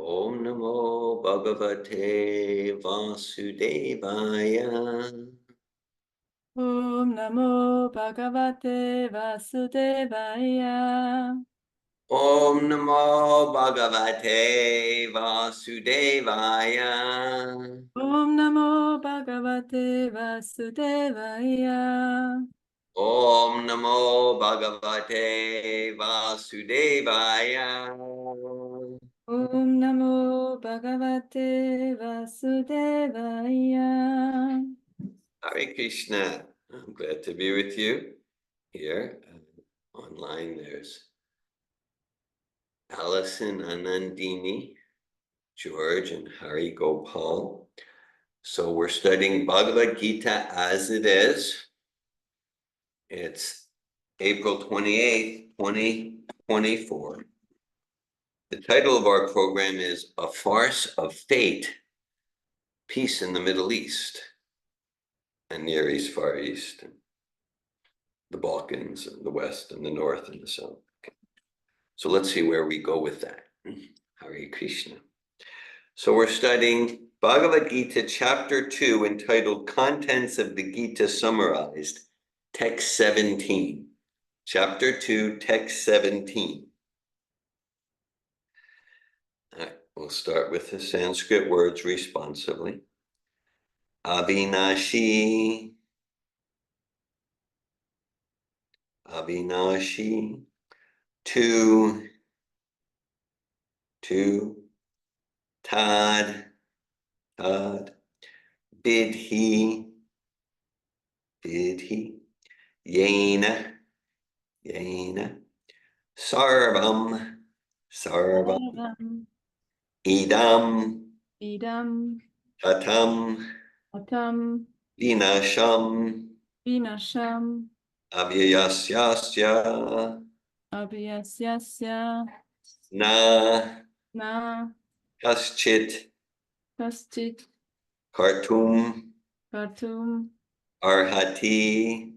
Om Namo Bhagavate Vasudevaya. Om Namo Bhagavate Vasudevaya. Om Namo Bhagavate Vasudevaya. Om Namo Bhagavate Vasudevaya. Om Namo Bhagavate Vasudevaya. Om Namo Bhagavate Vasudevaya. Hare Krishna. I'm glad to be with you here. Online there's Allison, Anandini, George, and Hari Gopal. So we're studying Bhagavad Gita as it is. It's April 28th, 2024. The title of our program is A Farce of Fate, Peace in the Middle East, and Near East, Far East, and the Balkans, and the West, and the North, and the South. Okay. So let's see where we go with that. Hare Krishna. So we're studying Bhagavad Gita, Chapter 2, entitled Contents of the Gita Summarized, Text 17. Chapter 2, Text 17. All right, we'll start with the Sanskrit words responsively. Avinashi, Avinashi, two, Tad, Bidhi, Yena, Sarvam, Idam, Tatam, Vinasham, Abhyasyasya, Na, Kaschit, Kartum, Arhati,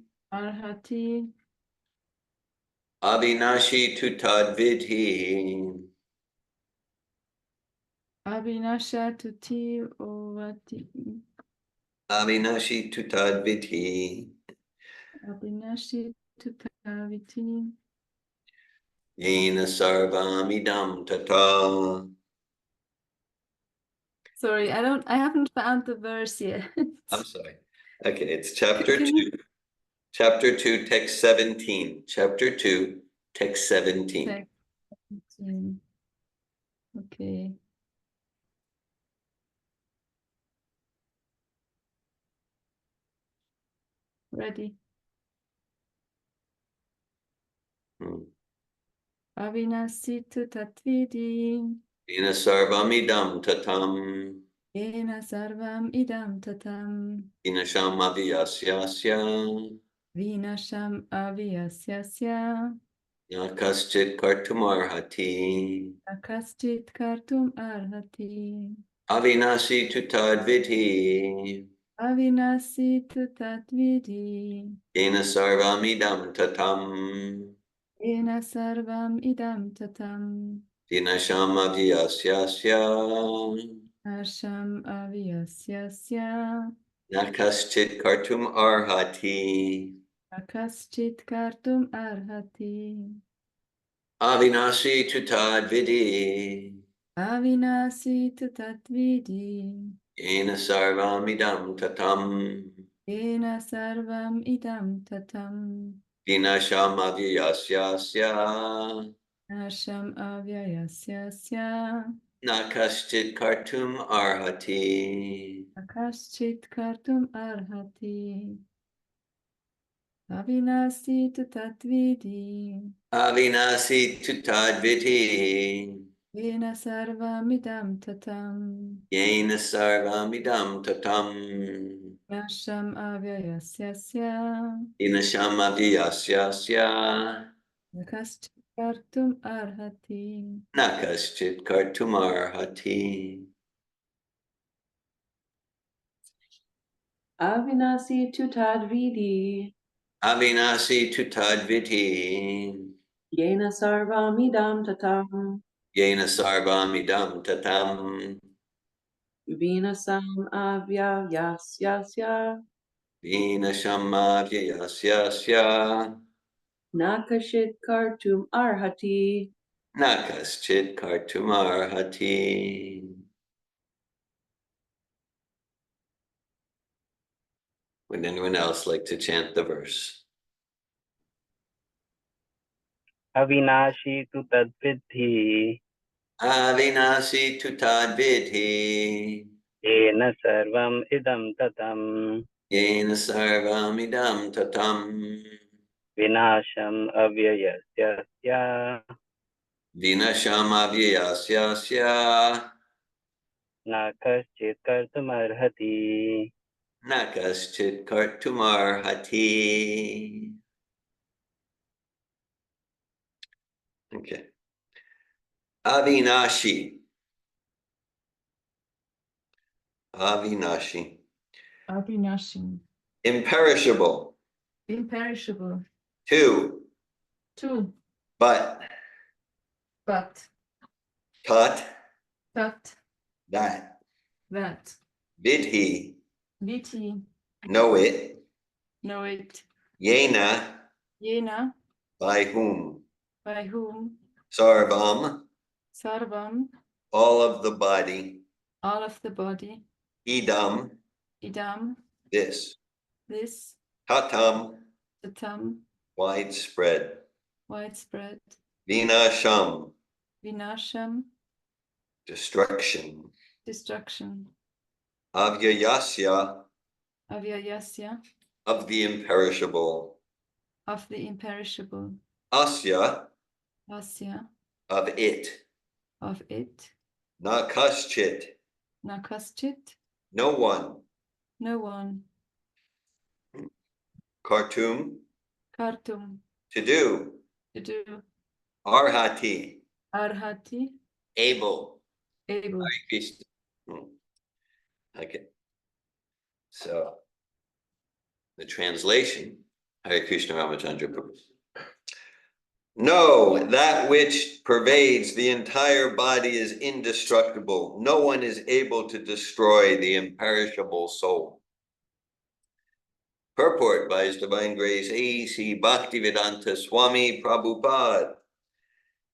Avinashi tutad vidhi. Abhinasha tuti ovati. Avinashi tutad vidhi. Abhinashi tutaviti. Yena sarvamidam tata. Sorry, I haven't found the verse yet. I'm sorry. Okay, it's chapter 2. Chapter 2, text 17. Chapter 2, text 17. Text 17. Okay. Ready. Avinasitu tatvidi. Yena sarvamidam tatam. Yena sarvam idam tatam. Vinasham aviyasyasya. Vinasham aviyasyasya. Nakaschit kartumarhati. Akaschit kartum arhati. Avinasi tutad vidhi. Avinasitu tatvidi. Yena sarvamidam tatam. Yena sarvam idam tatam. Vinasham aviyasyasya. Asham aviyasyasya. Nakaschit kartum arhati. Akaschit kartum arhati. Avinasi tutad vidhi. Avinasitu tatvidi. Yena sarvamidam tatam. Yena sarvam idam tatam. Vinasham aviyasyasya. Asham avyayasyasya. Nakaschit kartum arhati. Akaschit kartum arhati. Avinasitu tatvidi. Avinasi tutad vidhi. Yena sarvamidam tatam. Yena sarvamidam tatam. Asham avyayasyasya. Vinasham aviyasyasya. Akaschit kartum arhati. Nakaschit kartum arhati. Avinasi tutadvidi. Avinasi tutad vidhi. Yena sarvamidam tatam. Yena sarvamidam tatam. Vinasam avya yasyasya. Vina shamavyayasyasya. Nakashit kartum arhati. Nakaschit kartumarhati. Would anyone else like to chant the verse? Avinashi tu tadvidhi, Avinasi tutadvidhi. yena sarvam idam tatam, Yena sarvamidam tatam. vinasham avyayasya, Vinasham avyayasyasya. na kaschit kartumarhati. Nakaschit kartumarhati. Okay. Avinashi. Avinashi. Avinashi. Imperishable. Imperishable. 2. 2. But. But. Tat. That. That. That. Vidhi. Viti. Know it. Know it. Yena. Yena. By whom? By whom? Sarvam. Sarvam. All of the body. All of the body. Idam. Idam. This. This. Tatam. Tatam. Widespread. Widespread. Vinasham. Vinasham. Destruction. Destruction. Avyayasya. Avyayasya. Of the imperishable. Of the imperishable. Asya. Asya. Of it. Of it. Nakaschit. Nakaschit. No one. No one. Khartoum. Kartum. To do. To do. Arhati. Arhati. Able. Able. Okay. So the translation, Hare Krishna Ramachandra Prabhu. No, that which pervades the entire body is indestructible. No one is able to destroy the imperishable soul. Purport by His Divine Grace A.C. Bhaktivedanta Swami Prabhupada.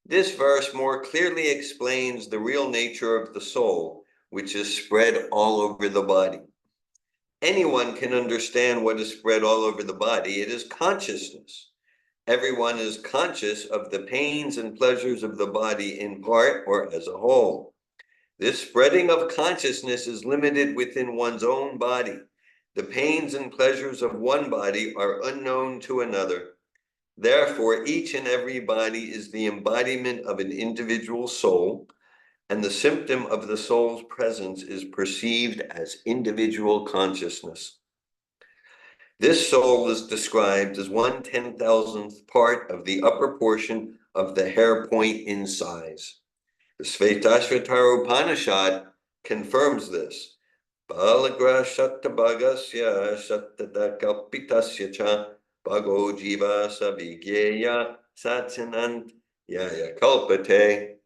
This verse more clearly explains the real nature of the soul, which is spread all over the body. Anyone can understand what is spread all over the body. It is consciousness. Everyone is conscious of the pains and pleasures of the body in part or as a whole. This spreading of consciousness is limited within one's own body. The pains and pleasures of one body are unknown to another. Therefore, each and every body is the embodiment of an individual soul, and the symptom of the soul's presence is perceived as individual consciousness. This soul is described as 1/10,000th part of the upper portion of the hair point in size. The Svetasvatara Upanishad confirms this. Balagra Shatabhagasya Shatadakalpitasya cha Bhago Jiva Savigyeya Satsanant Yaya Kalpate.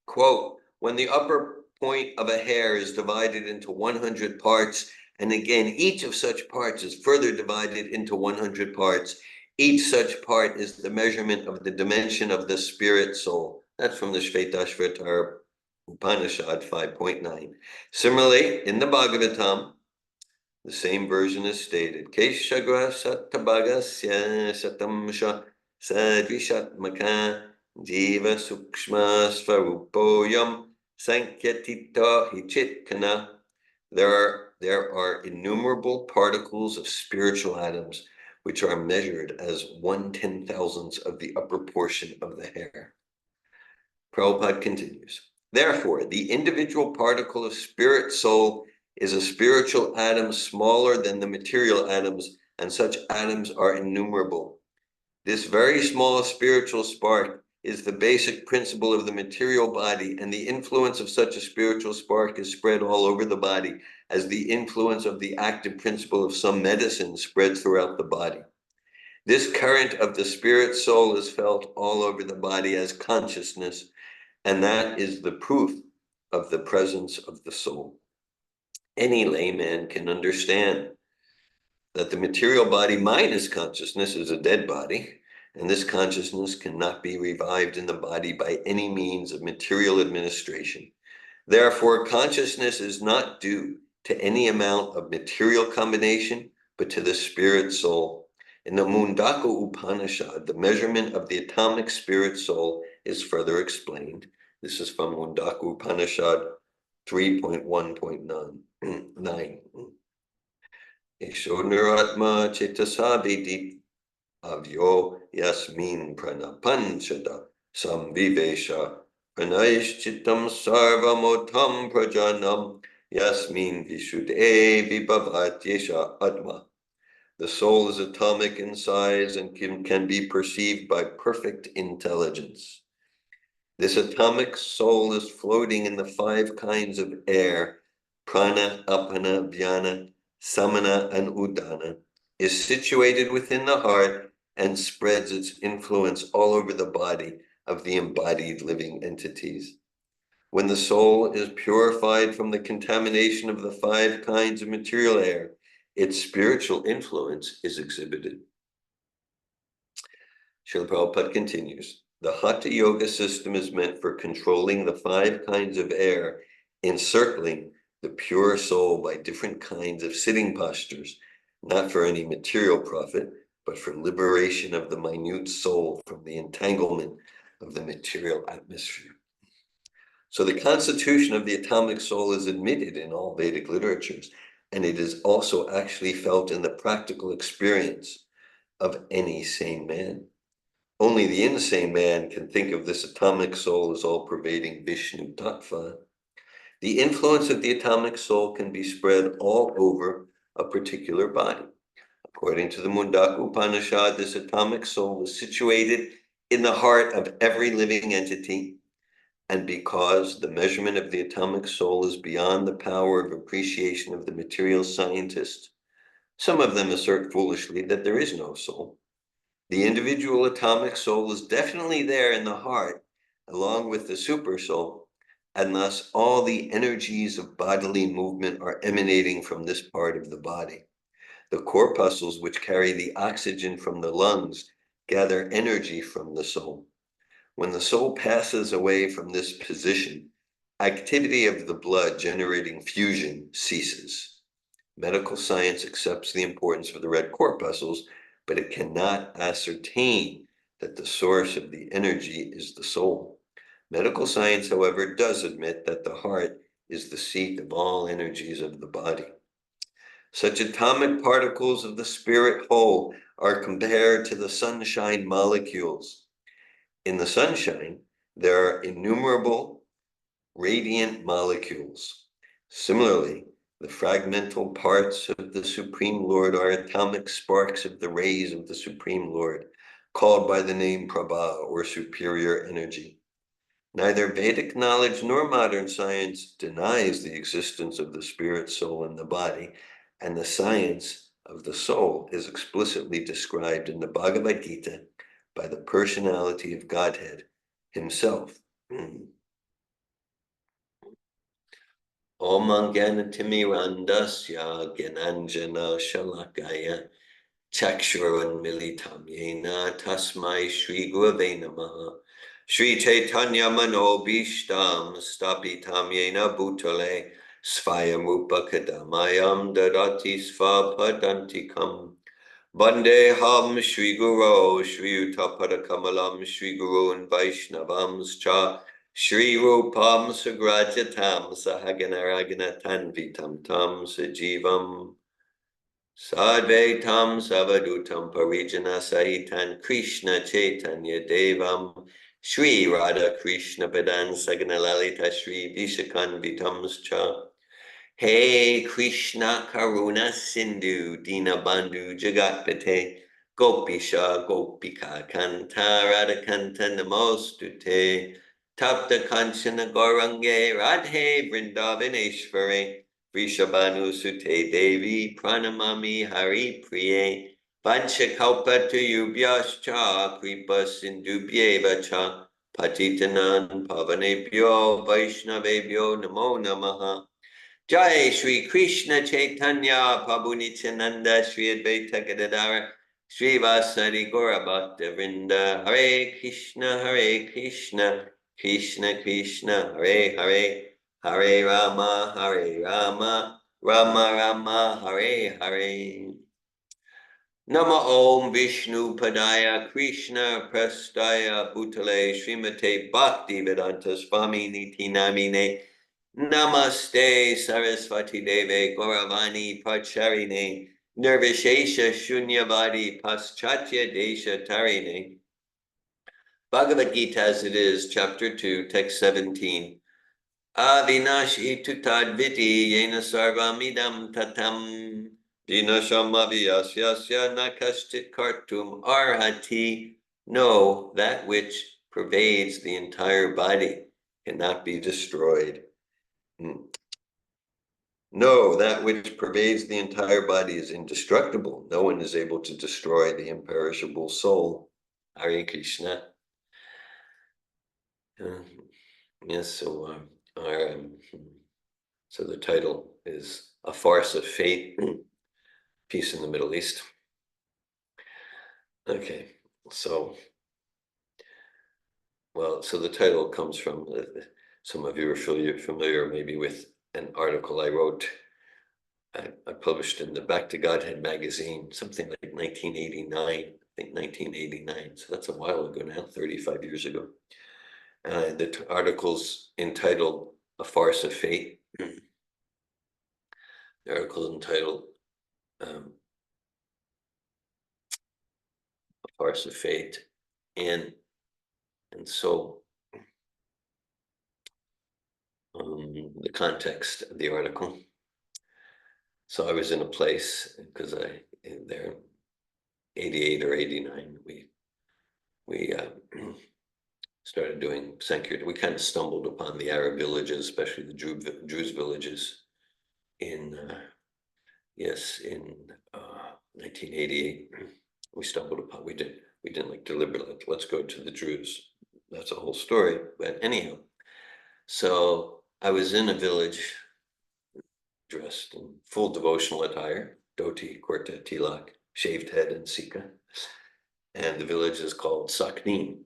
Quote, when the upper point of a hair is divided into 100 parts, and again, each of such parts is further divided into 100 parts, each such part is the measurement of the dimension of the spirit soul. That's from the Shvetashvatara Upanishad 5.9. Similarly, in the Bhagavatam, the same version is stated. Keshagra Satabhagasya Satamsha Sadvishatmaka Jiva Sukshma Svarupoyam Sankyatita Hichitkana. There are innumerable particles of spiritual atoms which are measured as 1/10,000th of the upper portion of the hair. Prabhupada continues. Therefore, the individual particle of spirit soul is a spiritual atom smaller than the material atoms, and such atoms are innumerable. This very small spiritual spark is the basic principle of the material body, and the influence of such a spiritual spark is spread all over the body, as the influence of the active principle of some medicine spreads throughout the body. This current of the spirit soul is felt all over the body as consciousness, And that is the proof of the presence of the soul. Any layman can understand that the material body minus consciousness is a dead body, and this consciousness cannot be revived in the body by any means of material administration. Therefore, consciousness is not due to any amount of material combination, but to the spirit soul. In the Mundaka Upanishad, the measurement of the atomic spirit soul is further explained. This is from Mundaka Upanishad 3.1.9. Eshonaratma Chetasavidit Avyo Yasmin Pranapanchada Samvivesha Pranayishchitam Sarvamotam Prajanam Yasmin Vishuddhe Vibhavat Yesha Atma. The soul is atomic in size and can be perceived by perfect intelligence. This atomic soul is floating in the 5 kinds of air, prana, apana, vyana, samana, and udana, is situated within the heart and spreads its influence all over the body of the embodied living entities. When the soul is purified from the contamination of the 5 kinds of material air, its spiritual influence is exhibited. Srila Prabhupada continues, the Hatha Yoga system is meant for controlling the 5 kinds of air, encircling the pure soul by different kinds of sitting postures, not for any material profit, but for liberation of the minute soul from the entanglement of the material atmosphere. So the constitution of the atomic soul is admitted in all Vedic literatures, and it is also actually felt in the practical experience of any sane man. Only the insane man can think of this atomic soul as all-pervading Vishnu Tattva. The influence of the atomic soul can be spread all over a particular body. According to the Mundaka Upanishad, this atomic soul is situated in the heart of every living entity, and because the measurement of the atomic soul is beyond the power of appreciation of the material scientist, some of them assert foolishly that there is no soul. The individual atomic soul is definitely there in the heart, along with the super soul, and thus all the energies of bodily movement are emanating from this part of the body. The corpuscles, which carry the oxygen from the lungs, gather energy from the soul. When the soul passes away from this position, activity of the blood generating fusion ceases. Medical science accepts the importance of the red corpuscles, but it cannot ascertain that the source of the energy is the soul. Medical science, however, does admit that the heart is the seat of all energies of the body. Such atomic particles of the spirit whole are compared to the sunshine molecules. In the sunshine, there are innumerable radiant molecules. Similarly, the fragmental parts of the Supreme Lord are atomic sparks of the rays of the Supreme Lord, called by the name Prabha, or superior energy. Neither Vedic knowledge nor modern science denies the existence of the spirit, soul, and the body, and the science of the soul is explicitly described in the Bhagavad Gita by the personality of Godhead himself. Om Anganatimmirandasya Gyananjana Shalakaya Chakshurunmilitam Yena Tasmai Shri Gurave Namaha Shri Chaitanya Manobishtam Stapitam Yena Bhutale Svayamrupa Kadamayam Dadati Svapadantikam Vandeham Shri Guru Shri Utapadakamalam Shri Guru and Vaishnavamscha Shri Rupam Sagrajatam Sahaganaraganatam Vitam Tam Sajivam Sadvaitam Savadutam Parijana Sahitan Krishna Chaitanya Devam Shri Radha Krishna Padan Saganalalita Shri Vishakan Vitamscha Hey Krishna Karuna Sindhu Dinabandhu Jagatpate Gopisha Gopika Kanta Radhakanta Namostute Tapta Kanchana Gorange Radhe Vrindavaneshware Vrishabhanu Sute Devi Pranamami Hari Priye Vanchakalpa Tuyubhyascha Kripa Sindhubhyeva Cha Patitanan Pavanebhyo Vaishnavebhyo Namo Namaha. Jai Shri Krishna Chaitanya Prabhu Nityananda Shri Advaita Gadadara Shri Vasari Gaura Bhakta Vrinda. Hare Krishna Krishna Krishna Hare Hare, Hare Rama Rama Rama Hare Hare. Nama Om Vishnu Padaya Krishna Prastaya Bhutale Srimate Bhakti Vedanta Swami Niti Namine Namaste Saraswati Deve Gauravani Pacharine Nirvishesha Shunyavadi Paschatya Desha Tarine. Bhagavad Gita as it is, chapter 2, text 17. Avinashi tutadviti yena sarvamidam tatam dinashamaviyasya nakashtit kartum arhati. No, that which pervades the entire body cannot be destroyed. No, that which pervades the entire body is indestructible. No one is able to destroy the imperishable soul. Hare Krishna. Yes, so so the title is A Farce of Fate, Peace in the Middle East. Okay, so, well, so the title comes from, some of you are familiar maybe with an article I wrote, I published in the Back to Godhead magazine, something like 1989, I think 1989, so that's a while ago now, 35 years ago. The article's entitled A Farce of Fate. The article is entitled A Farce of Fate, and so the context of the article. So I was in a place, because there 88 or 89, we started doing Sankirtan. We kind of stumbled upon the Arab villages, especially the Jews villages in 1988. We stumbled upon, we didn't like deliberately, let's go to the Druze. That's a whole story, but anyhow. So I was in a village dressed in full devotional attire, dhoti, kurta, tilak, shaved head, and sikha. And the village is called Saknin.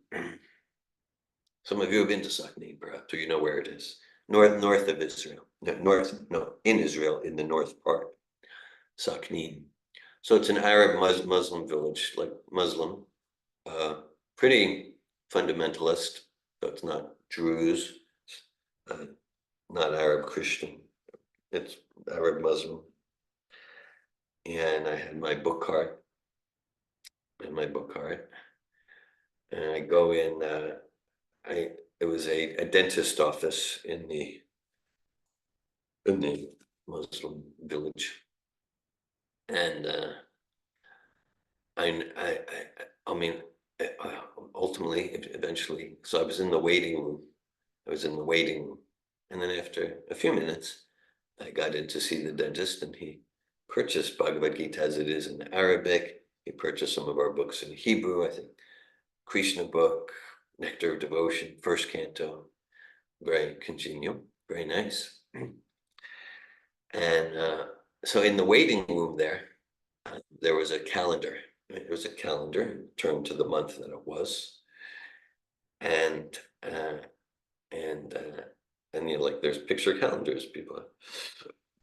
Some of you have been to Saknin, perhaps, or you know where it is. North of Israel. In Israel, in the north part. Saknin. So it's an Arab Muslim village, like Muslim, pretty fundamentalist. So it's not Druze, not Arab Christian. It's Arab Muslim. And I had my book cart. And I go in, it was a dentist office in the Muslim village. And I mean, ultimately, eventually, so I was in the waiting room. And then after a few minutes, I got in to see the dentist, and he purchased Bhagavad Gita as it is in Arabic. He purchased some of our books in Hebrew, I think. Krishna book, Nectar of Devotion, first canto, very congenial, very nice. And so in the waiting room there was a calendar. There was a calendar, turned to the month that it was. And like there's picture calendars, people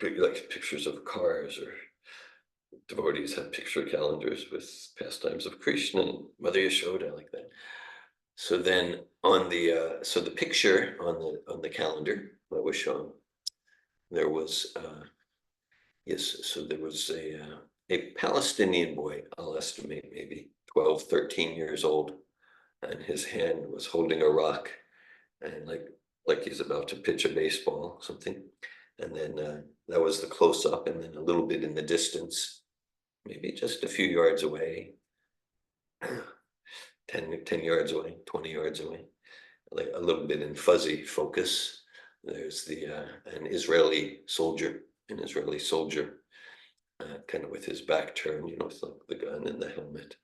like pictures of cars, or devotees have picture calendars with pastimes of Krishna and Mother Yashoda, like that. So then on the so the picture on the calendar that was shown, there was there was a Palestinian boy, I'll estimate maybe 12, 13 years old, and his hand was holding a rock, and like he's about to pitch a baseball, something. And then that was the close up, and then a little bit in the distance, maybe just a few yards away, 10 yards away, 20 yards away, like a little bit in fuzzy focus. There's an Israeli soldier, kind of with his back turned, with like the gun and the helmet.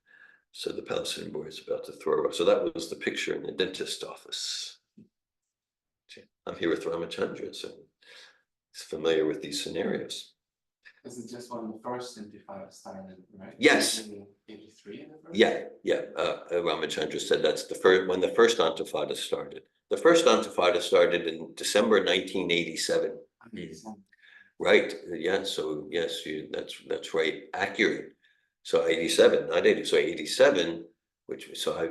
So the Palestinian boy is about to throw a rock. So that was the picture in the dentist office. I'm here with Ramachandra, so he's familiar with these scenarios. This is just when the first Intifada started, right? Yes. In 83 in the first? Yeah. Ramachandra said that's the first, when the first Intifada started. The first Intifada started in December 1987. Right, yeah, so yes, that's right, accurate. So 87, not 80, so 87, so I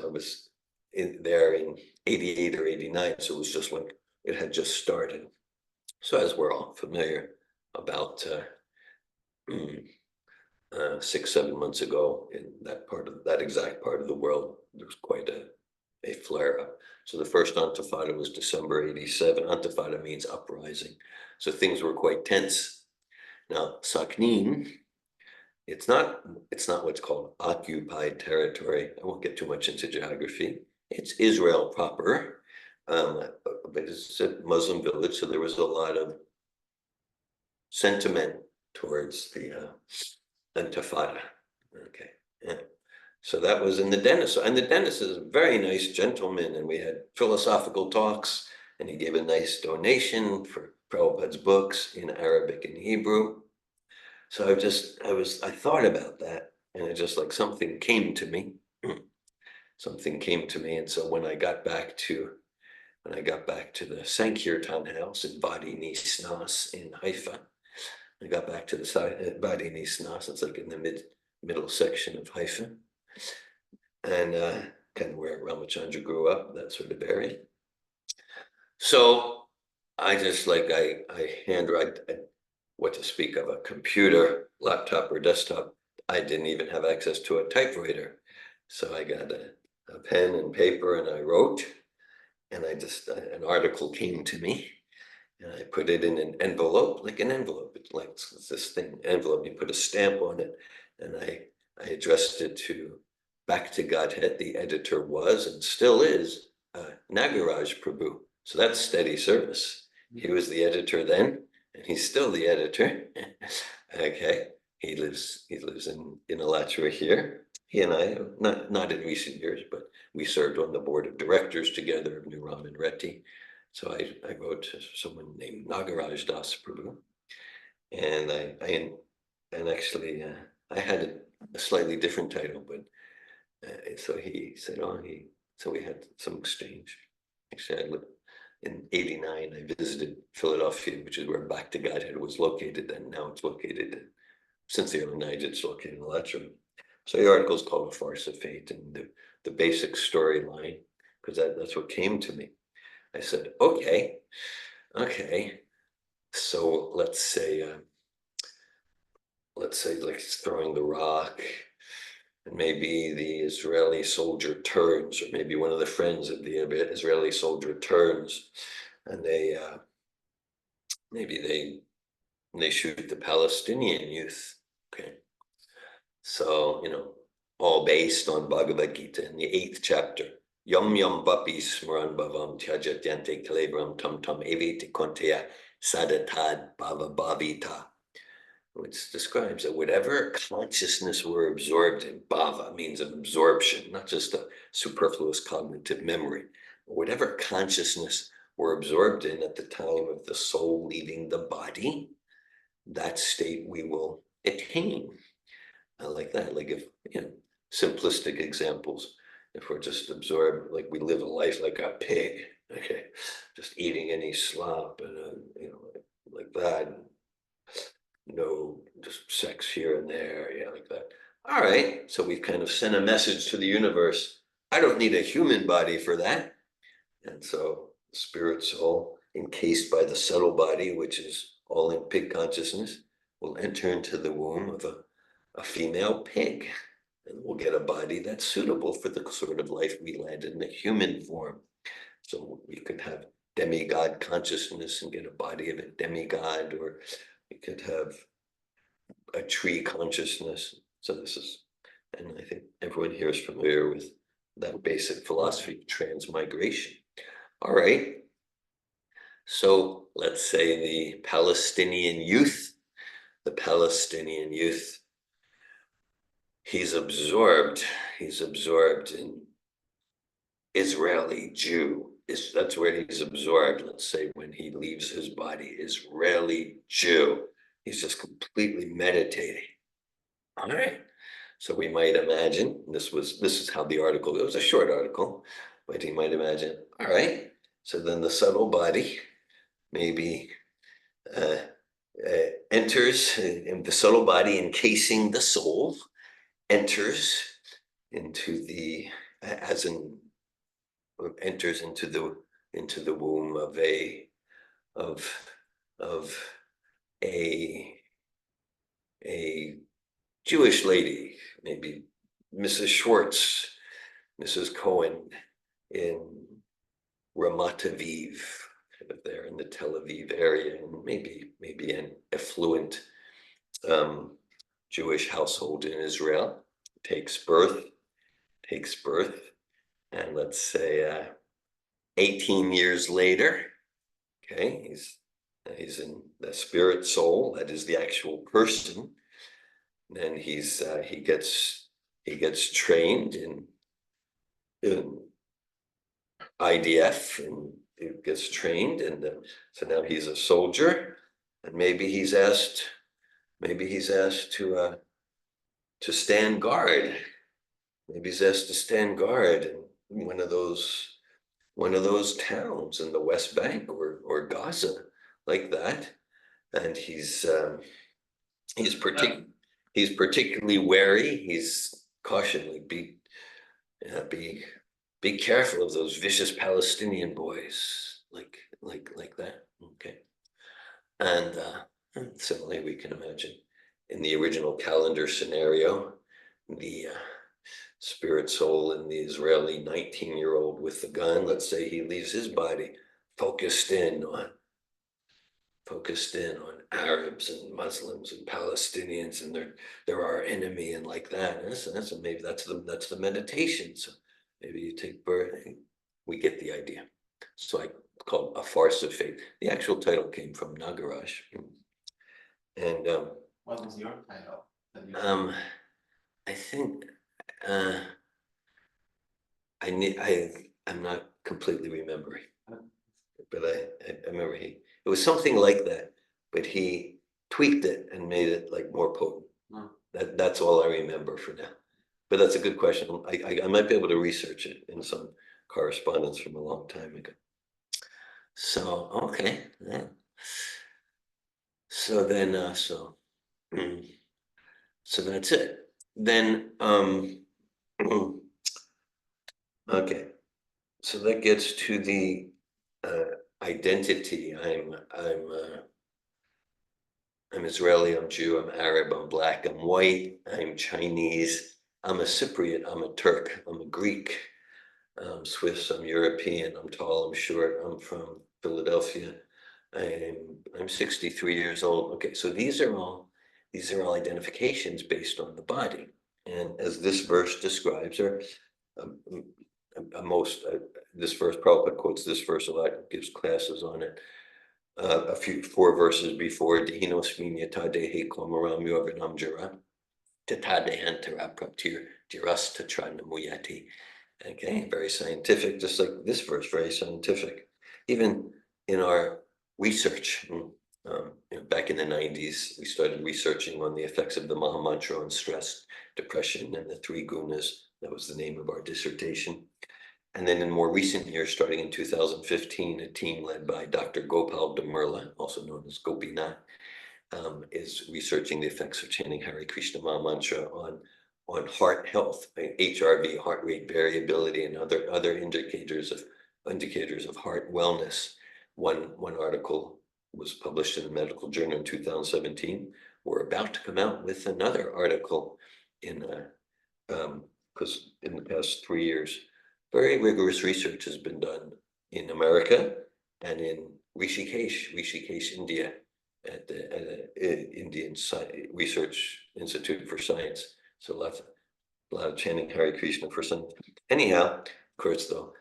was in there in 88 or 89, so it was just when it had just started. So as we're all familiar, about 6-7 months ago, in that exact part of the world, there was quite a flare up. So the first Intifada was December 87. Intifada means uprising. So things were quite tense. Now, Saknin, it's not what's called occupied territory. I won't get too much into geography. It's Israel proper, but it's a Muslim village, so there was a lot of sentiment towards the Intifada. Okay, yeah. So that was in the dentist, and the dentist is a very nice gentleman, and we had philosophical talks, and he gave a nice donation for Prabhupada's books in Arabic and Hebrew. So I thought about that, and it just like something came to me. Something came to me, and so when I got back to the Sankirtan house in Vadi Nisnas in Haifa, I got back to the side Vadi Nisnas. It's like in the middle section of Haifa, and kind of where Ramachandra grew up, that sort of area. So I just like I handwrite. What to speak of a computer, laptop or desktop, I didn't even have access to a typewriter. So I got a pen and paper and I wrote, and an article came to me, and I put it in an envelope, like an envelope. It's like this thing, envelope, you put a stamp on it, and I addressed it to Back to Godhead. The editor was and still is Nagaraj Prabhu. So that's steady service. He was the editor then, and he's still the editor. Okay, he lives in Alachua here. He and I, not in recent years, but we served on the board of directors together of New Raman Reddy. So I wrote to someone named Nagaraj Das Prabhu, and I had a slightly different title, but so he said, so we had some exchange. Actually, in '89, I visited Philadelphia, which is where Back to Godhead was located, and now it's located, since the early 90s, it's located in Alachua. So the article is called A Farce of Fate, and the basic storyline, because that's what came to me. I said, okay, so let's say like throwing the rock, and maybe the Israeli soldier turns, or maybe one of the friends of the Israeli soldier turns, and maybe they shoot the Palestinian youth. Okay, so all based on Bhagavad Gita in the 8th chapter. Yom yom vapi smaran bhavam tyajatyante kalebram tam tam eviti konteya sadatad bhava bhavita, which describes that whatever consciousness we're absorbed in, bhava means an absorption, not just a superfluous cognitive memory. Whatever consciousness we're absorbed in at the time of the soul leaving the body, that state we will attain. I like that. Like if, simplistic examples, if we're just absorbed, like we live a life like a pig, okay, just eating any slop and, like that. No, just sex here and there, yeah, like that. All right, so we've kind of sent a message to the universe. I don't need a human body for that. And so the spirit soul, encased by the subtle body, which is all in pig consciousness, will enter into the womb of a female pig. And we'll get a body that's suitable for the sort of life we led in the human form. So we could have demigod consciousness and get a body of a demigod, or we could have a tree consciousness. So and I think everyone here is familiar with that basic philosophy, transmigration. All right. So let's say the Palestinian youth he's absorbed in Israeli Jew. That's where he's absorbed. Let's say when he leaves his body, Israeli Jew. He's just completely meditating. All right. So we might imagine this is how the article, it was a short article, but you might imagine, all right. So then the subtle body maybe enters, in the subtle body encasing the soul, enters into the, as in enters into the womb of a Jewish lady, maybe Mrs. Schwartz, Mrs. Cohen in Ramat Aviv, kind of there in the Tel Aviv area, and maybe an affluent Jewish household in Israel, takes birth, and let's say 18 years later, okay, he's in the spirit soul, that is the actual person. Then he gets trained in IDF, and he gets trained, and so now he's a soldier, and maybe he's asked to stand guard. Maybe he's asked to stand guard in one of those towns in the West Bank or Gaza, like that, and he's particularly wary. He's cautioning, be careful of those vicious Palestinian boys, like that. Okay, and similarly, we can imagine in the original calendar scenario, the spirit soul in the Israeli 19-year-old with the gun. Let's say he leaves his body, focused in on Arabs and Muslims and Palestinians, and they're our enemy, and like that. Maybe that's the meditation. So maybe you take birth. We get the idea. So I called A Farce of Fate. The actual title came from Nagaraj, and What was your title? I think I'm not completely remembering, but I remember it was something like that, but he tweaked it and made it like more potent. That's all I remember for now. But that's a good question. I might be able to research it in some correspondence from a long time ago. So okay, yeah. So then so that's it. Then okay. So that gets to the identity. I'm Israeli, I'm Jew, I'm Arab, I'm Black, I'm white, I'm Chinese, I'm a Cypriot, I'm a Turk, I'm a Greek, I'm Swiss, I'm European, I'm tall, I'm short, I'm from Philadelphia, I'm 63 years old. Okay, so these are all identifications based on the body. And as this verse describes, or this verse, Prabhupada quotes this verse a lot, gives classes on it. Four verses before, Dihinosmin Yatadehe Komaram Yoganam Jara, Tatadehantara Praptir Jiras Tatranamuyati. Okay, very scientific, just like this verse, very scientific. Even in our research, back in the 90s, we started researching on the effects of the Mahamantra on stress, depression, and the three gunas. That was the name of our dissertation. And then in more recent years, starting in 2015, a team led by Dr. Gopal Damirla, also known as Govinda, is researching the effects of chanting Hare Krishna Mahamantra on heart health, HRV, heart rate variability, and other indicators of heart wellness. One article was published in the Medical Journal in 2017. We're about to come out with another article because in the past 3 years, very rigorous research has been done in America and in Rishikesh, India, at the Indian Research Institute for Science. So a lot of chanting Hare Krishna for some. Anyhow, of course, though,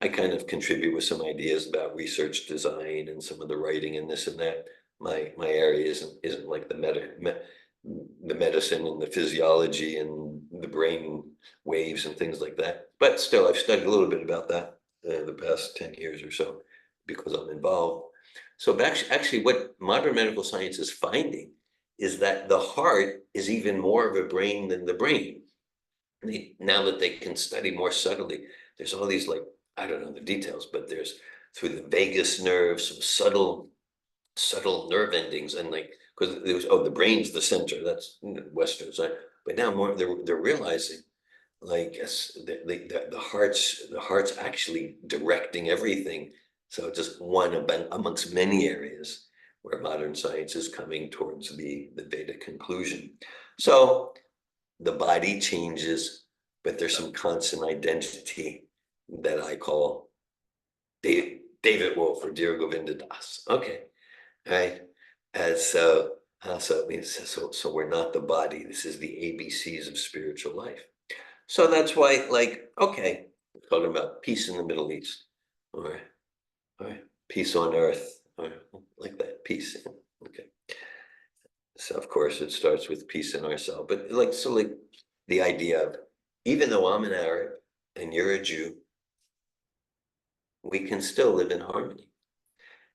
I kind of contribute with some ideas about research design and some of the writing and this and that. My area isn't like the the medicine and the physiology and the brain waves and things like that. But still, I've studied a little bit about that the past 10 years or so because I'm involved. So actually what modern medical science is finding is that the heart is even more of a brain than the brain. Now that they can study more subtly, there's all these, like, I don't know the details, but there's through the vagus nerve, some subtle nerve endings, and like, because there was, oh, the brain's the center, that's Western side, but now more they're realizing, like, yes, the heart's actually directing everything. So just one amongst many areas where modern science is coming towards the Vedic conclusion. So the body changes, but there's some constant identity that I call David Wolf or Dhira Govinda Das. Okay, right? And so it means so we're not the body. This is the ABCs of spiritual life. So that's why, like, okay, we're talking about peace in the Middle East, or peace on earth, or like that, peace. Okay. So of course it starts with peace in ourselves, but like, so like the idea of, even though I'm an Arab and you're a Jew, we can still live in harmony.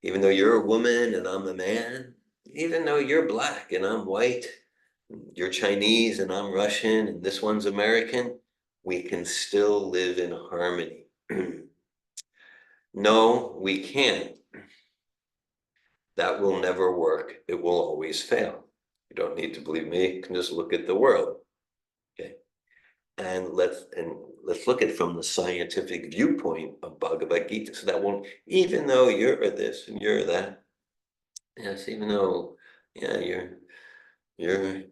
Even though you're a woman and I'm a man, even though you're black and I'm white, you're Chinese and I'm Russian and this one's American, we can still live in harmony. No, we can't. That will never work. It will always fail. You don't need to believe me. You can just look at the world. Okay. And let's look at it from the scientific viewpoint of Bhagavad Gita. So that won't, even though you're this and you're that, yes, even though, yeah, you're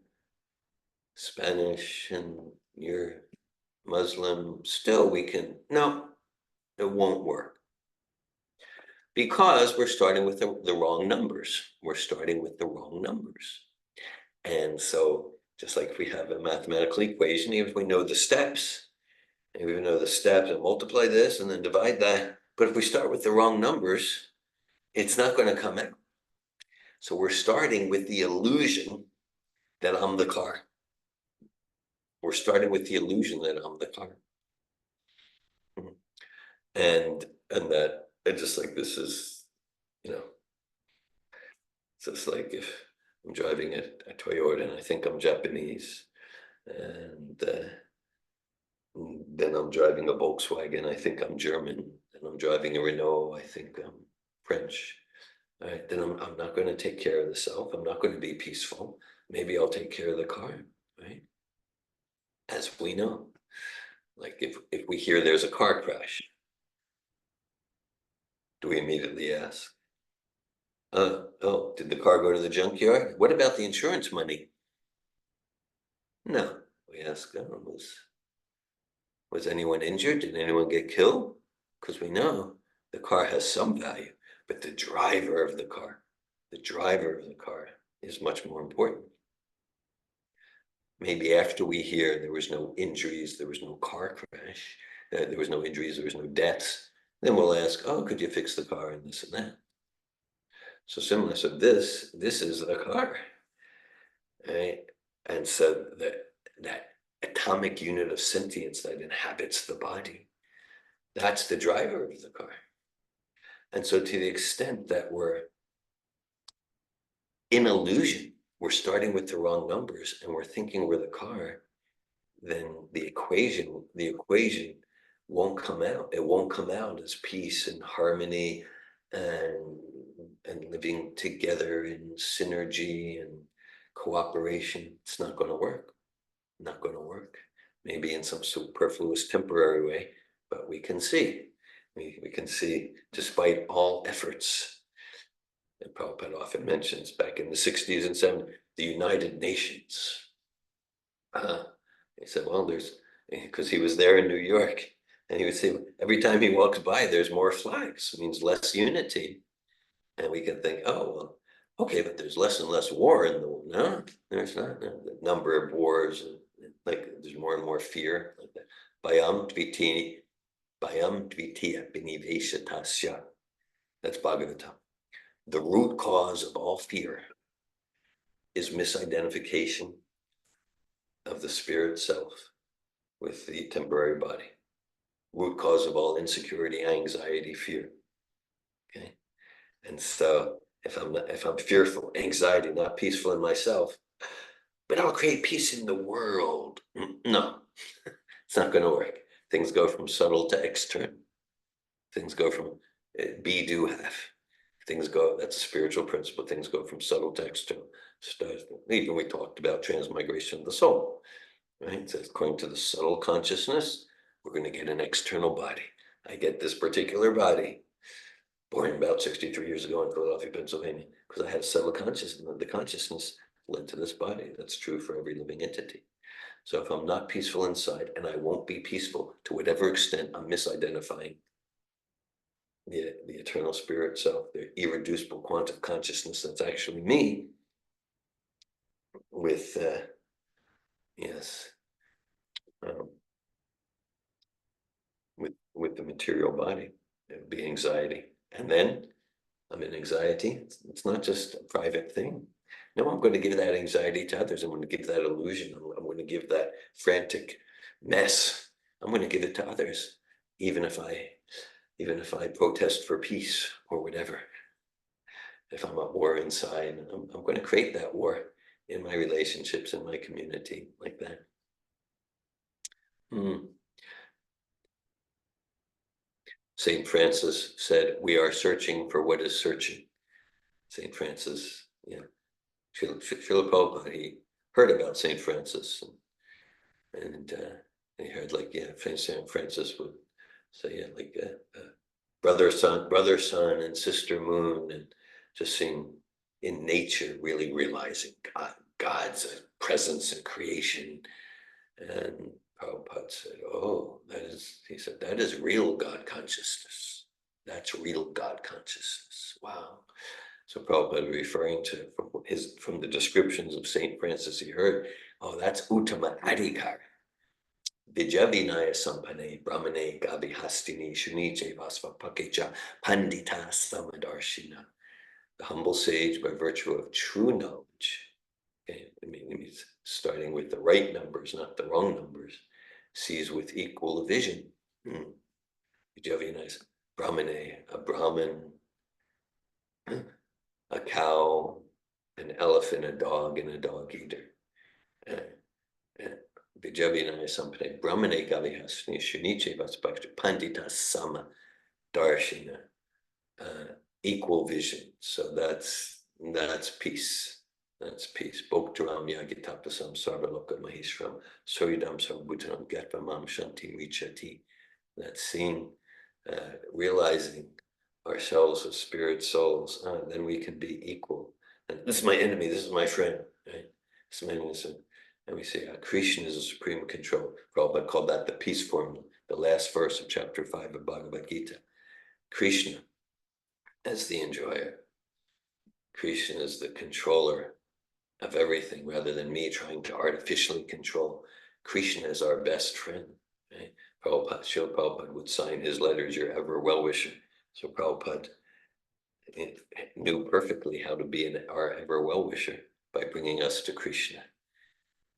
Spanish and you're Muslim, still we can, no, it won't work. Because we're starting with the wrong numbers. We're starting with the wrong numbers. And so just like if we have a mathematical equation, even if we know the steps, and we know the steps and multiply this and then divide that, but if we start with the wrong numbers, it's not going to come out. So we're starting with the illusion that I'm the car. We're starting with the illusion that I'm the car. And that, and just like this is, you know, it's just like if I'm driving a Toyota and I think I'm Japanese, and then I'm driving a Volkswagen, I think I'm German, and I'm driving a Renault, I think I'm French. All right, then I'm not going to take care of the self. I'm not going to be peaceful. Maybe I'll take care of the car, right? As we know, like if we hear there's a car crash, do we immediately ask, oh, did the car go to the junkyard? What about the insurance money? No, we ask, oh, was anyone injured? Did anyone get killed? Because we know the car has some value, but the driver of the car is much more important. Maybe after we hear there was no injuries, there was no car crash, there was no injuries, there was no deaths, then we'll ask, oh, could you fix the car and this and that? So similar, so this is a car, right? And so that atomic unit of sentience that inhabits the body, that's the driver of the car. And so to the extent that we're in illusion, we're starting with the wrong numbers and we're thinking we're the car, then the equation won't come out. It won't come out as peace and harmony and living together in synergy and cooperation. It's not going to work. Not going to work. Maybe in some superfluous temporary way, but we can see. We can see, despite all efforts, and Prabhupada often mentions back in the 60s and 70s, the United Nations. He said, well, because he was there in New York, and he would say, every time he walks by, there's more flags, it means less unity. And we can think, oh, well, okay, but there's less and less war in the world. No, there's not. No. The number of wars, like there's more and more fear. Like that. Bayam dvitiya biniveshatasya. That's Bhagavatam. The root cause of all fear is misidentification of the spirit self with the temporary body. Root cause of all insecurity, anxiety, fear. Okay. And so if I'm fearful, anxiety, not peaceful in myself, but I'll create peace in the world. No, it's not going to work. Things go from subtle to external. Things go from be, do, have. Things go, that's a spiritual principle. Things go from subtle to external. Even we talked about transmigration of the soul, right? So according to the subtle consciousness, we're going to get an external body. I get this particular body, born about 63 years ago in Philadelphia, Pennsylvania, because I had subtle consciousness. The consciousness led to this body. That's true for every living entity. So if I'm not peaceful inside, and I won't be peaceful to whatever extent I'm misidentifying the eternal spirit self, the irreducible quantum consciousness that's actually me, with with the material body, it would be anxiety. And then I'm in anxiety. It's not just a private thing. No, I'm going to give that anxiety to others. I'm going to give that illusion. I'm going to give that frantic mess. I'm going to give it to others, even if I protest for peace or whatever. If I'm at war inside, I'm going to create that war in my relationships, in my community, like that. St. Francis said, we are searching for what is searching. St. Francis, Srila Prabhupada, he heard about St. Francis, and he heard, like, St. Francis would say, brother, sun, and sister moon, and just seeing in nature, really realizing God's presence in creation. And Prabhupada said, that is real God consciousness. That's real God consciousness. Wow. So Prabhupada referring to from the descriptions of St. Francis he heard, that's Uttama Adhikar. Vijavinaya Sampane, Brahmane, Gabi Hastini, Shuniche, Vasva Pakecha, Pandita Samadarshina. The humble sage, by virtue of true knowledge, okay, it means starting with the right numbers, not the wrong numbers, sees with equal vision. Vijavinaya, Brahmane, a Brahmin, a cow, an elephant, a dog, and a dog eater. Vijavinaya Sampane, Brahmane Gavihasni, Shuniche Vaspakta, Pandita Sama Darshina. Equal vision. So that's peace. That's peace. Bhoktaram Yagitapasam Sarvaloka Maheshram Suridam Sarvabhutanam Gatvamam Shanti Richati. That's seeing, realizing ourselves as spirit souls, then we can be equal. And this is my enemy, this is my friend, right? This is my enemy. And we say, Krishna is a supreme control. Prabhupada called that the peace formula, the last verse of chapter 5 of Bhagavad Gita. Krishna as the enjoyer. Krishna is the controller of everything, rather than me trying to artificially control. Krishna is our best friend. Right? Srila Prabhupada would sign his letters, your ever well-wisher. So Prabhupada knew perfectly how to be our ever well-wisher by bringing us to Krishna.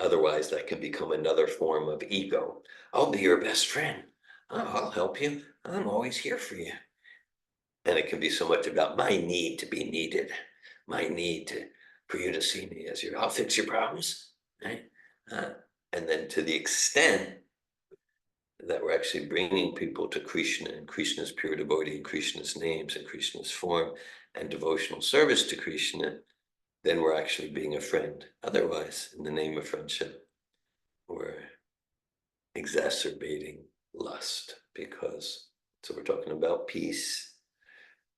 Otherwise, that can become another form of ego. I'll be your best friend. I'll help you. I'm always here for you. And it can be so much about my need to be needed, my need for you to see me as I'll fix your problems, right? And then to the extent that we're actually bringing people to Krishna and Krishna's pure devotee, and Krishna's names and Krishna's form and devotional service to Krishna, then we're actually being a friend. Otherwise, in the name of friendship, we're exacerbating lust, because, so we're talking about peace,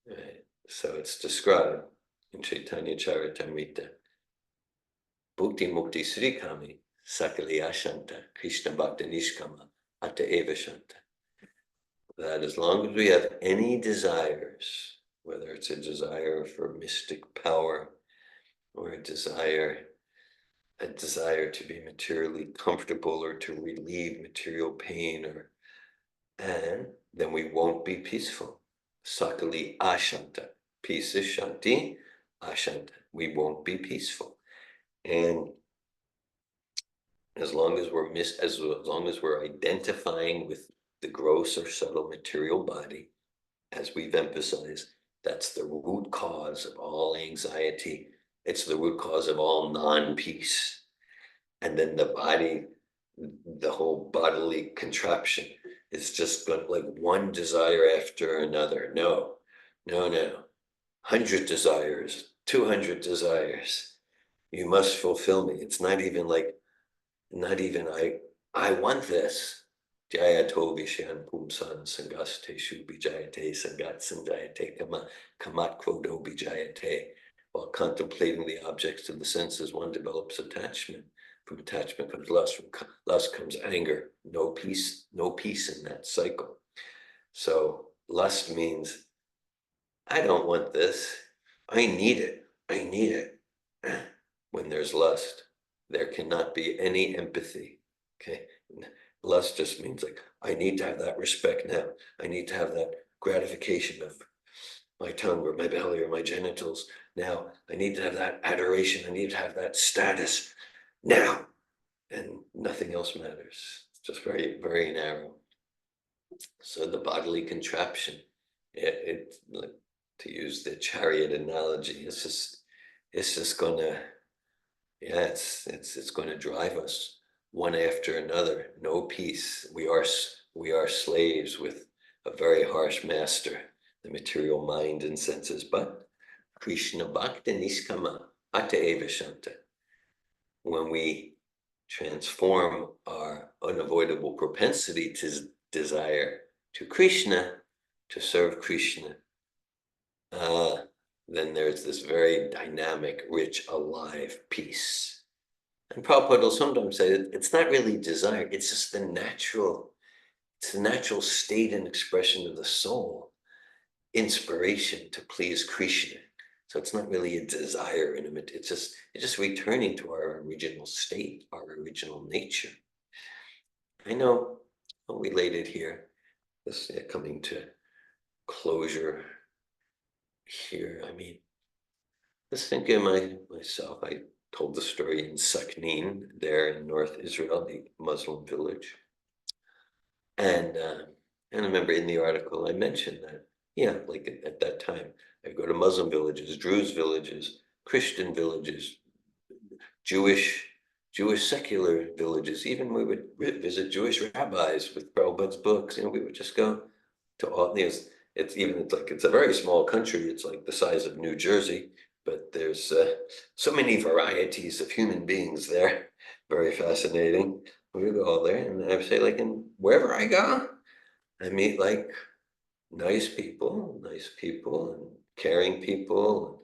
right? So it's described in Chaitanya Charitamrita. Bhukti Mukti Srikami Sakaliya Shanta Krishna Bhakta Nishkama Atta Eva Shanta. That as long as we have any desires, whether it's a desire for mystic power or a desire to be materially comfortable or to relieve material pain, and then we won't be peaceful. Sakali Ashanta. Peace is Shanti, Ashanta. We won't be peaceful. And as long as we're identifying with the gross or subtle material body, as we've emphasized, that's the root cause of all anxiety. It's the root cause of all non-peace. And then the body, the whole bodily contraption is just got like one desire after another. No. 100 desires, 200 desires. You must fulfill me. It's not even I want this. Jayato Vishan Pumsan Sangaste Shubhijayate Sangat Sanjayate Kamat Kvodo Bijayate. While contemplating the objects of the senses, one develops attachment. From attachment comes lust, from lust comes anger. No peace in that cycle. So lust means I don't want this. I need it. When there's lust, there cannot be any empathy. Okay. Lust just means like, I need to have that respect now. I need to have that gratification of my tongue or my belly or my genitals. Now, I need to have that adoration. I need to have that status now. And nothing else matters. It's just very, very narrow. So the bodily contraption, to use the chariot analogy, it's just gonna, it's gonna drive us one after another. No peace. We are slaves with a very harsh master, the material mind and senses. But Krishna Bhakta Niskama Ata Eva Shanta. When we transform our unavoidable propensity to desire to Krishna, to serve Krishna, then there's this very dynamic, rich, alive peace. And Prabhupada will sometimes say that it's not really desire, it's just the natural state and expression of the soul, inspiration to please Krishna. So it's not really a desire, it's just returning to our original state, our original nature. I know I'll relate it here, this coming to closure here. I mean, just thinking myself, I told the story in Saknin, there in North Israel, the Muslim village. And I remember in the article I mentioned that, like at that time, I go to Muslim villages, Druze villages, Christian villages, Jewish secular villages. Even we would visit Jewish rabbis with Prabhupada's books. We would just go to all these. It's a very small country. It's like the size of New Jersey, but there's so many varieties of human beings there. Very fascinating. We would go all there, and I would say, like, in wherever I go, I meet like nice people, and caring people,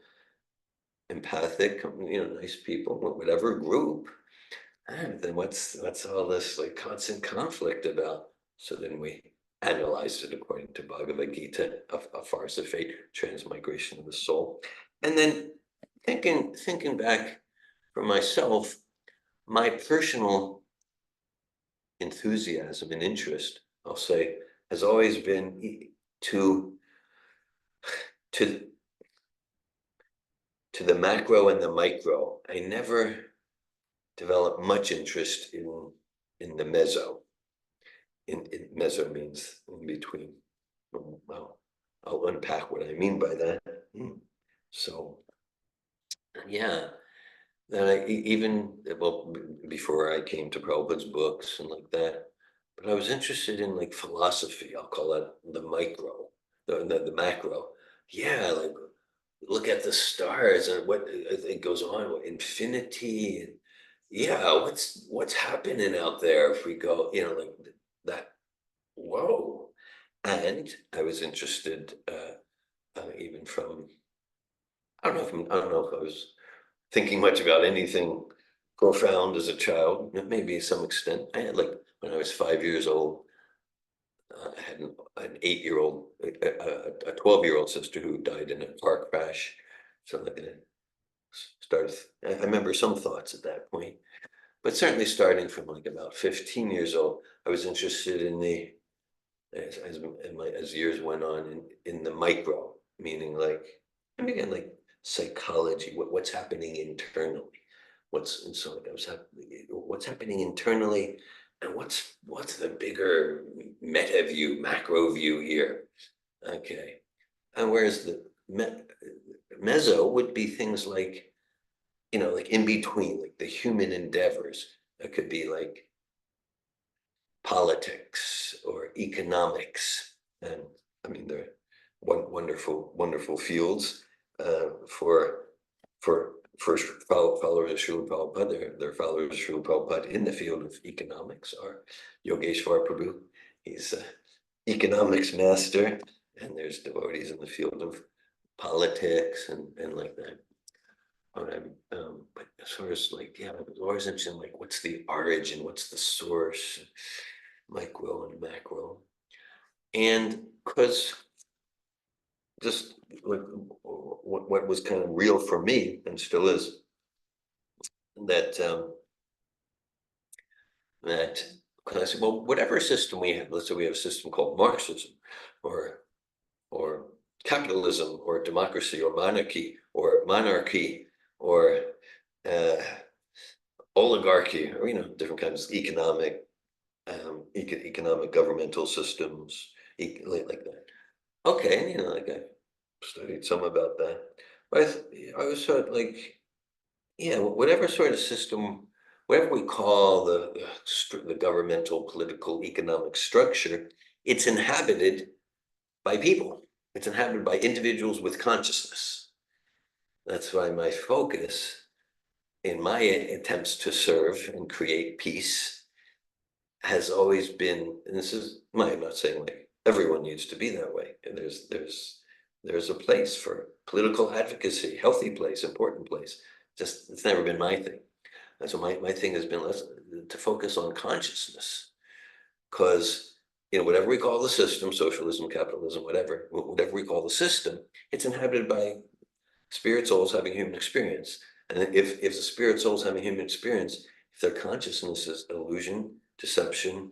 and empathic, nice people, whatever group. And then what's all this like constant conflict about? So then we analyzed it according to Bhagavad Gita, a farce of fate, transmigration of the soul. And then thinking back for myself, my personal enthusiasm and interest, I'll say, has always been to the macro and the micro. I never developed much interest in the meso. In meso means in between. Well, I'll unpack what I mean by that. So, yeah, that before I came to Prabhupada's books and like that, but I was interested in like philosophy. I'll call it the micro, the macro. Yeah, like look at the stars and what it goes on, infinity, and what's happening out there if we go, like that. Whoa. And I was interested even from, I don't know if I was thinking much about anything profound as a child, maybe to some extent. I had, like, when I was 5 years old, I had an 8-year-old, a 12-year-old sister who died in a car crash. So I remember some thoughts at that point, but certainly starting from like about 15 years old, I was interested in as years went on, in the micro, meaning like, and again, like psychology, what's happening internally, what's happening internally, and what's the bigger meta view, macro view here? Okay, and whereas the meso would be things like, like in between, like the human endeavors. That could be like politics or economics, and I mean they're wonderful fields for followers of Srila Prabhupada. They're followers of Srila Prabhupada in the field of economics are Yogeshwar Prabhu. He's an economics master, and there's devotees in the field of politics and like that. But as far as like, I was always interested in like, what's the origin, what's the source, micro and macro, and because just what was kind of real for me and still is that because I said, well, whatever system we have, let's say we have a system called Marxism or capitalism or democracy or monarchy or oligarchy, or different kinds of economic governmental systems, like that. Okay, like I studied some about that, but I was sort of like, whatever sort of system, whatever we call the governmental, political, economic structure, it's inhabited by people. It's inhabited by individuals with consciousness. That's why my focus in my attempts to serve and create peace has always been, and I'm not saying like everyone needs to be that way. And there's a place for political advocacy, healthy place, important place. Just, it's never been my thing. And so my thing has been to focus on consciousness, because whatever we call the system, socialism, capitalism, whatever we call the system, it's inhabited by spirit souls having human experience. And if the spirit souls having human experience, if their consciousness is illusion, deception,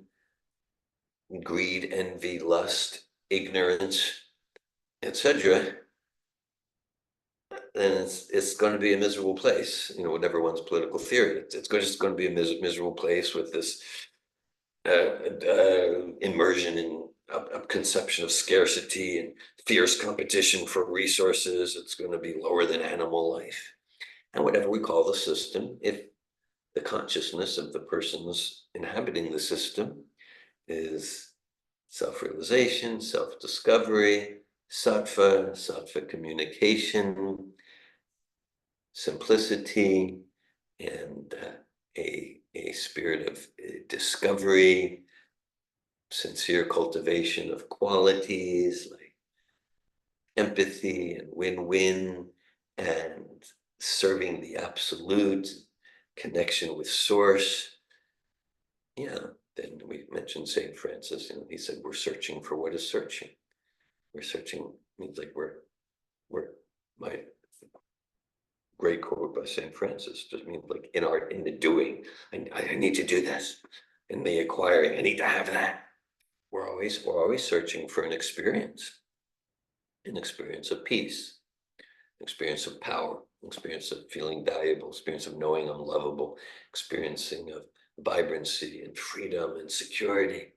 greed, envy, lust, ignorance, etc., then it's going to be a miserable place. Whatever one's political theory, it's just going to be a miserable place with this immersion in a conception of scarcity and fierce competition for resources. It's going to be lower than animal life. And whatever we call the system, if the consciousness of the persons inhabiting the system is self-realization, self-discovery, sattva communication, simplicity, and a spirit of discovery, sincere cultivation of qualities like empathy and win-win, and serving the absolute, connection with source. Then we mentioned St. Francis, he said, we're searching for what is searching. We're searching means like my great quote by St. Francis just means like in the doing, I need to do this. In the acquiring, I need to have that. We're always searching for an experience of peace, experience of power, experience of feeling valuable, experience of knowing I'm lovable, experiencing of vibrancy and freedom and security.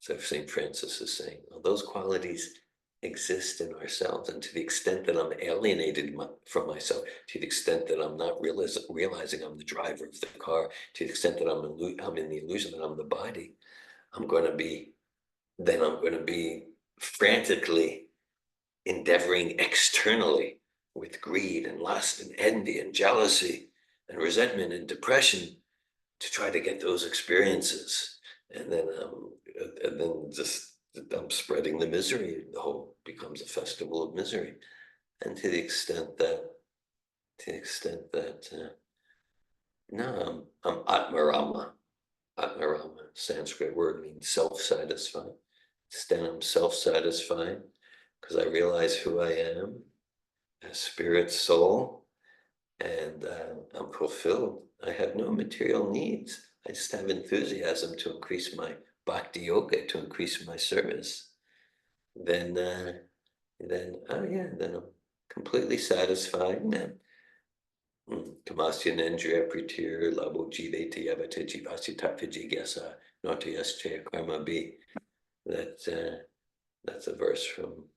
So St. Francis is saying, well, those qualities exist in ourselves, and to the extent that I'm alienated from myself, to the extent that I'm not realizing I'm the driver of the car, to the extent that I'm in the illusion that I'm the body, I'm going to be frantically endeavoring externally with greed and lust and envy and jealousy and resentment and depression to try to get those experiences. And then just I'm spreading the misery. The whole becomes a festival of misery. And to the extent that no, I'm Atmarama. Atmarama, Sanskrit word, means self-satisfied. Then I'm self-satisfied because I realize who I am, a spirit soul, and I'm fulfilled. I have no material needs. I just have enthusiasm to increase my bhakti yoga, to increase my service. Then I'm completely satisfied. Tamasya Nendriya Pritir Labo Jiveti Avate Jivasi Tapiji Gesa Notayasche Karma B. That's a verse from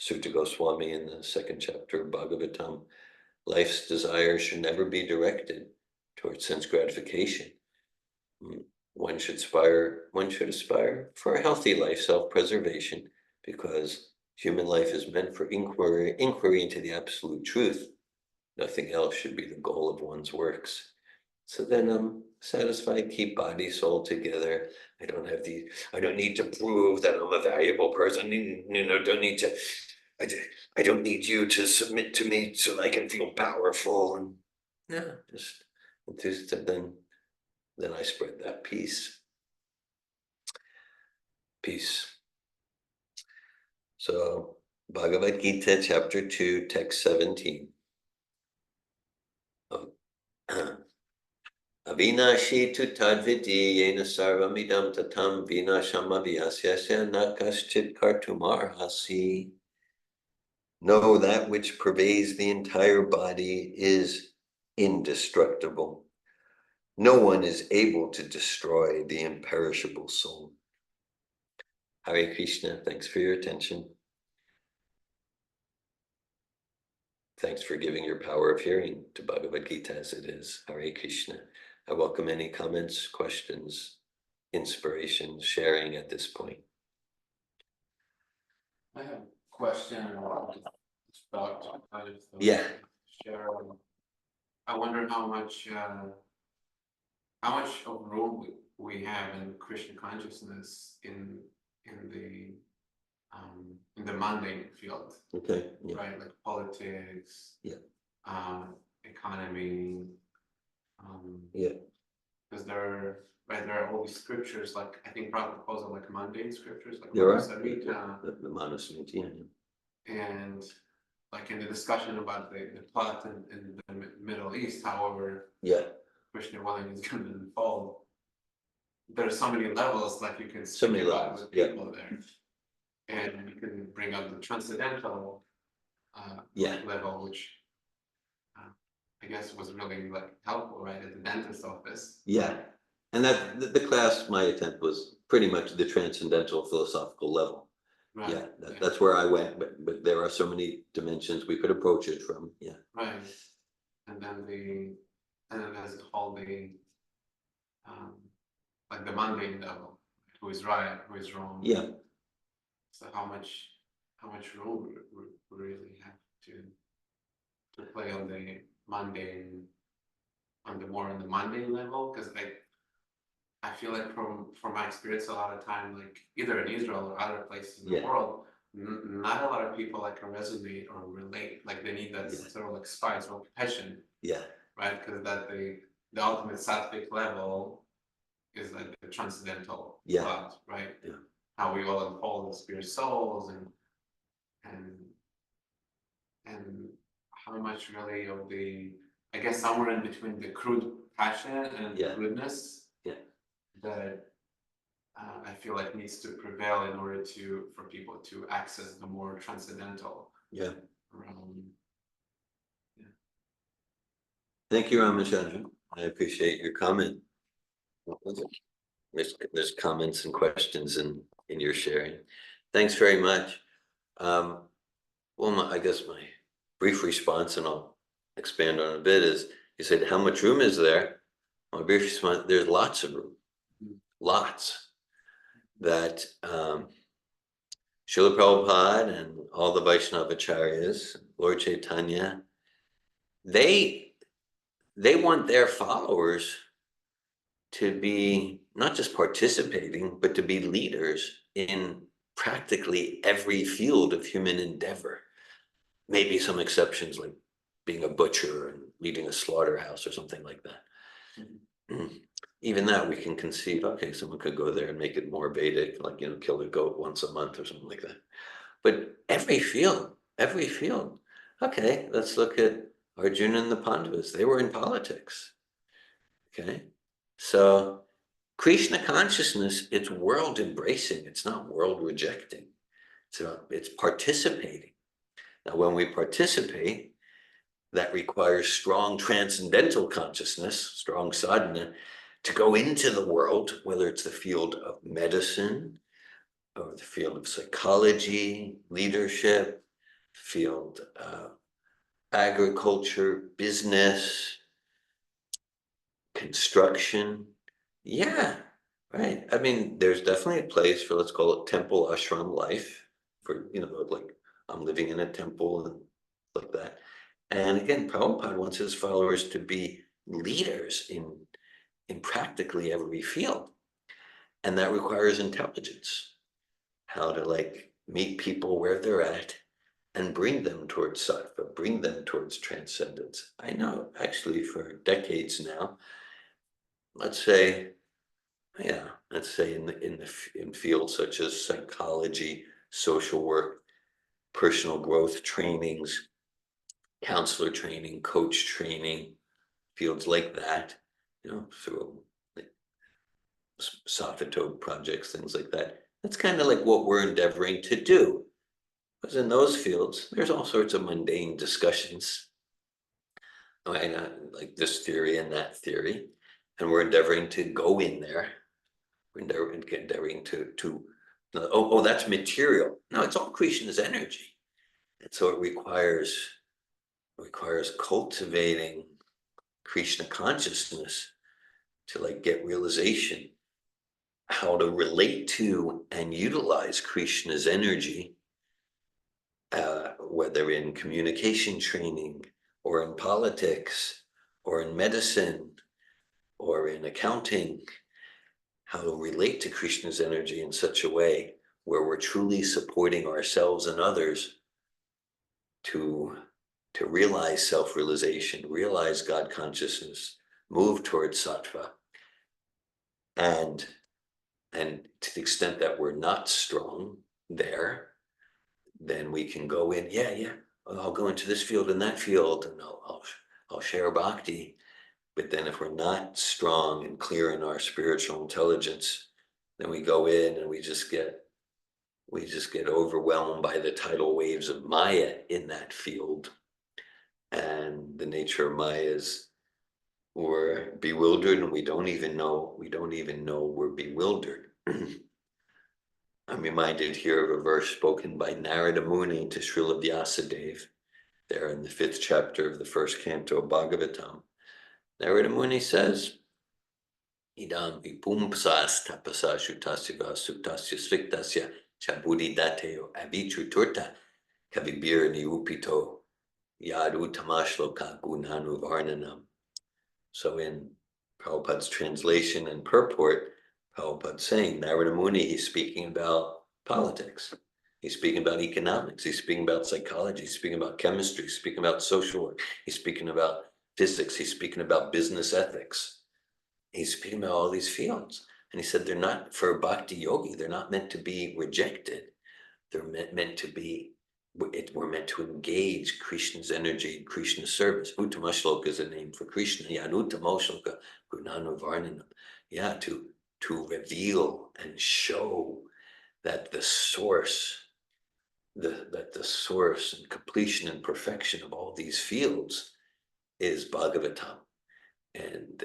Sutta Goswami in the second chapter of Bhagavatam. Life's desires should never be directed towards sense gratification. One should aspire for a healthy life, self-preservation, because human life is meant for inquiry into the absolute truth. Nothing else should be the goal of one's works. So then I'm satisfied, keep body, soul together. I don't need to prove that I'm a valuable person. I don't need you to submit to me so I can feel powerful. And yeah, just then I spread that peace. Peace. So Bhagavad Gita, chapter 2, text 17. Avinashi tu tadviti yena sarvamidam tatam vinasham avyasya nakaschit kartumarhasi. Know that which pervades the entire body is indestructible. No one is able to destroy the imperishable soul. Hare Krishna, thanks for your attention. Thanks for giving your power of hearing to Bhagavad Gita as it is. Hare Krishna. I welcome any comments, questions, inspiration, sharing at this point. I have a question about kind of Yeah. share. I wonder how much of room we have in Krishna consciousness in the mundane field, Okay. Yeah. right? Like politics, Yeah. economy. Yeah. Because there are all these scriptures, like I think Prabhupada calls them like mundane scriptures, like There are Manusamhita, the Manusmriti. and like in the discussion about the plot in the Middle East, however Yeah. Krishna willing is going to unfold. There's so many levels, like you can So speak many about levels, with yeah. people there, and you can bring up the transcendental Yeah. level, which I guess was really like helpful, right, at the dentist's office. Yeah. And that the class, my attempt was pretty much the transcendental philosophical level. Right. Yeah, that's where I went, but there are so many dimensions we could approach it from. Yeah. Right. And then there's the whole like the mundane level, who is right, who is wrong. Yeah. So how much room we really have to play on the mundane, on the mundane level? Because I feel like from my experience, a lot of time, like either in Israel or other places in the Yeah. world, not a lot of people like can resonate or relate. Like they need that Yeah. sort of like spice or passion, Yeah. right? Because that the ultimate sattvic level is like the transcendental Yeah. thought, right? Yeah. How we all unfold as spirit souls and how much really of the, I guess somewhere in between the crude passion and Yeah. goodness. Yeah. That I feel like needs to prevail in order for people to access the more transcendental. Yeah. Yeah. Thank you, Ramachandra. I appreciate your comment. There's comments and questions in your sharing. Thanks very much. Well, I guess my brief response, and I'll expand on it a bit, is you said, how much room is there? My brief response, there's lots of room. Lots. That Srila Prabhupada and all the Vaishnavacharyas, Lord Chaitanya, they want their followers to be not just participating, but to be leaders in practically every field of human endeavor. Maybe some exceptions like being a butcher and leading a slaughterhouse or something like that. Even that we can conceive, okay, someone could go there and make it more Vedic, like, kill a goat once a month or something like that. But every field. Okay, let's look at Arjuna and the Pandavas. They were in politics. Okay, so Krishna consciousness, it's world embracing, it's not world rejecting. So it's participating. Now, when we participate, that requires strong transcendental consciousness, strong sadhana, to go into the world, whether it's the field of medicine or the field of psychology, leadership, field of agriculture, business, construction. Yeah, right. I mean, there's definitely a place for, let's call it temple ashram life, for, like I'm living in a temple and like that. And again, Prabhupada wants his followers to be leaders in practically every field. And that requires intelligence, how to like meet people where they're at and bring them towards sattva, bring them towards transcendence. I know actually for decades now, let's say in fields such as psychology, social work, personal growth trainings, counselor training, coach training, fields like that, through like Sophotope projects, things like that. That's kind of like what we're endeavoring to do. Because in those fields, there's all sorts of mundane discussions. Like this theory and that theory. And we're endeavoring to go in there. We're endeavoring to that's material. No, it's all Krishna's energy. And so it requires cultivating Krishna consciousness to like get realization, how to relate to and utilize Krishna's energy, whether in communication training or in politics or in medicine or in accounting, how to relate to Krishna's energy in such a way where we're truly supporting ourselves and others to realize self-realization, realize God consciousness, move towards sattva. And to the extent that we're not strong there, then we can go in, I'll go into this field and that field, and I'll share bhakti. But then if we're not strong and clear in our spiritual intelligence, then we go in and we just get overwhelmed by the tidal waves of Maya in that field. And the nature of Maya is we're bewildered and we don't even know we're bewildered. I'm reminded here of a verse spoken by Narada Muni to Srila Vyasadeva, there in the 5th chapter of the 1st canto of Bhagavatam. Narada Muni says, Idam vipumsas tapasa shutasya sutasya sviktasya chabudi dateo avichuturta kavibir niupito yadu tamashloka gunanu varnanam. So in Prabhupada's translation and purport, Prabhupada's saying, Narada Muni, he's speaking about politics. He's speaking about economics. He's speaking about psychology. He's speaking about chemistry. He's speaking about social work. He's speaking about physics. He's speaking about business ethics. He's speaking about all these fields. And he said they're not, for a bhakti yogi, they're not meant to be rejected. They're meant to be, we're meant to engage Krishna's energy, Krishna's service. Uttamashloka is a name for Krishna. Yanuttamashloka Gunanu Varnanam. Yeah, to reveal and show that the source, that the source and completion and perfection of all these fields is Bhagavatam. And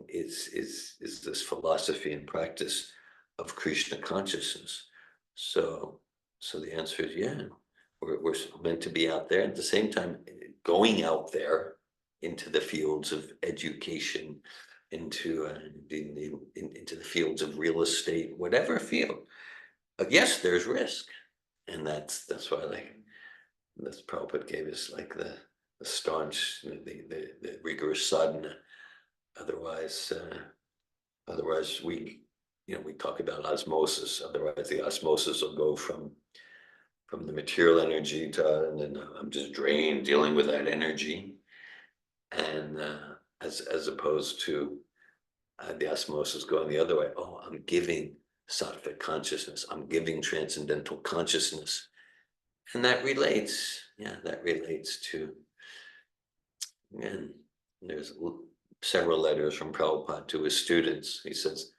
is this philosophy and practice of Krishna consciousness. So the answer is we're meant to be out there. At the same time, going out there into the fields of education, into the fields of real estate, whatever field. Yes, there's risk, and that's why that's Prabhupada gave us like the staunch, the rigorous sadhana. Otherwise we talk about osmosis. Otherwise the osmosis will go from the material energy to, and then I'm just drained dealing with that energy. And as opposed to the osmosis going the other way. Oh, I'm giving sattvic consciousness. I'm giving transcendental consciousness. And that relates to, and there's several letters from Prabhupada to his students. He says,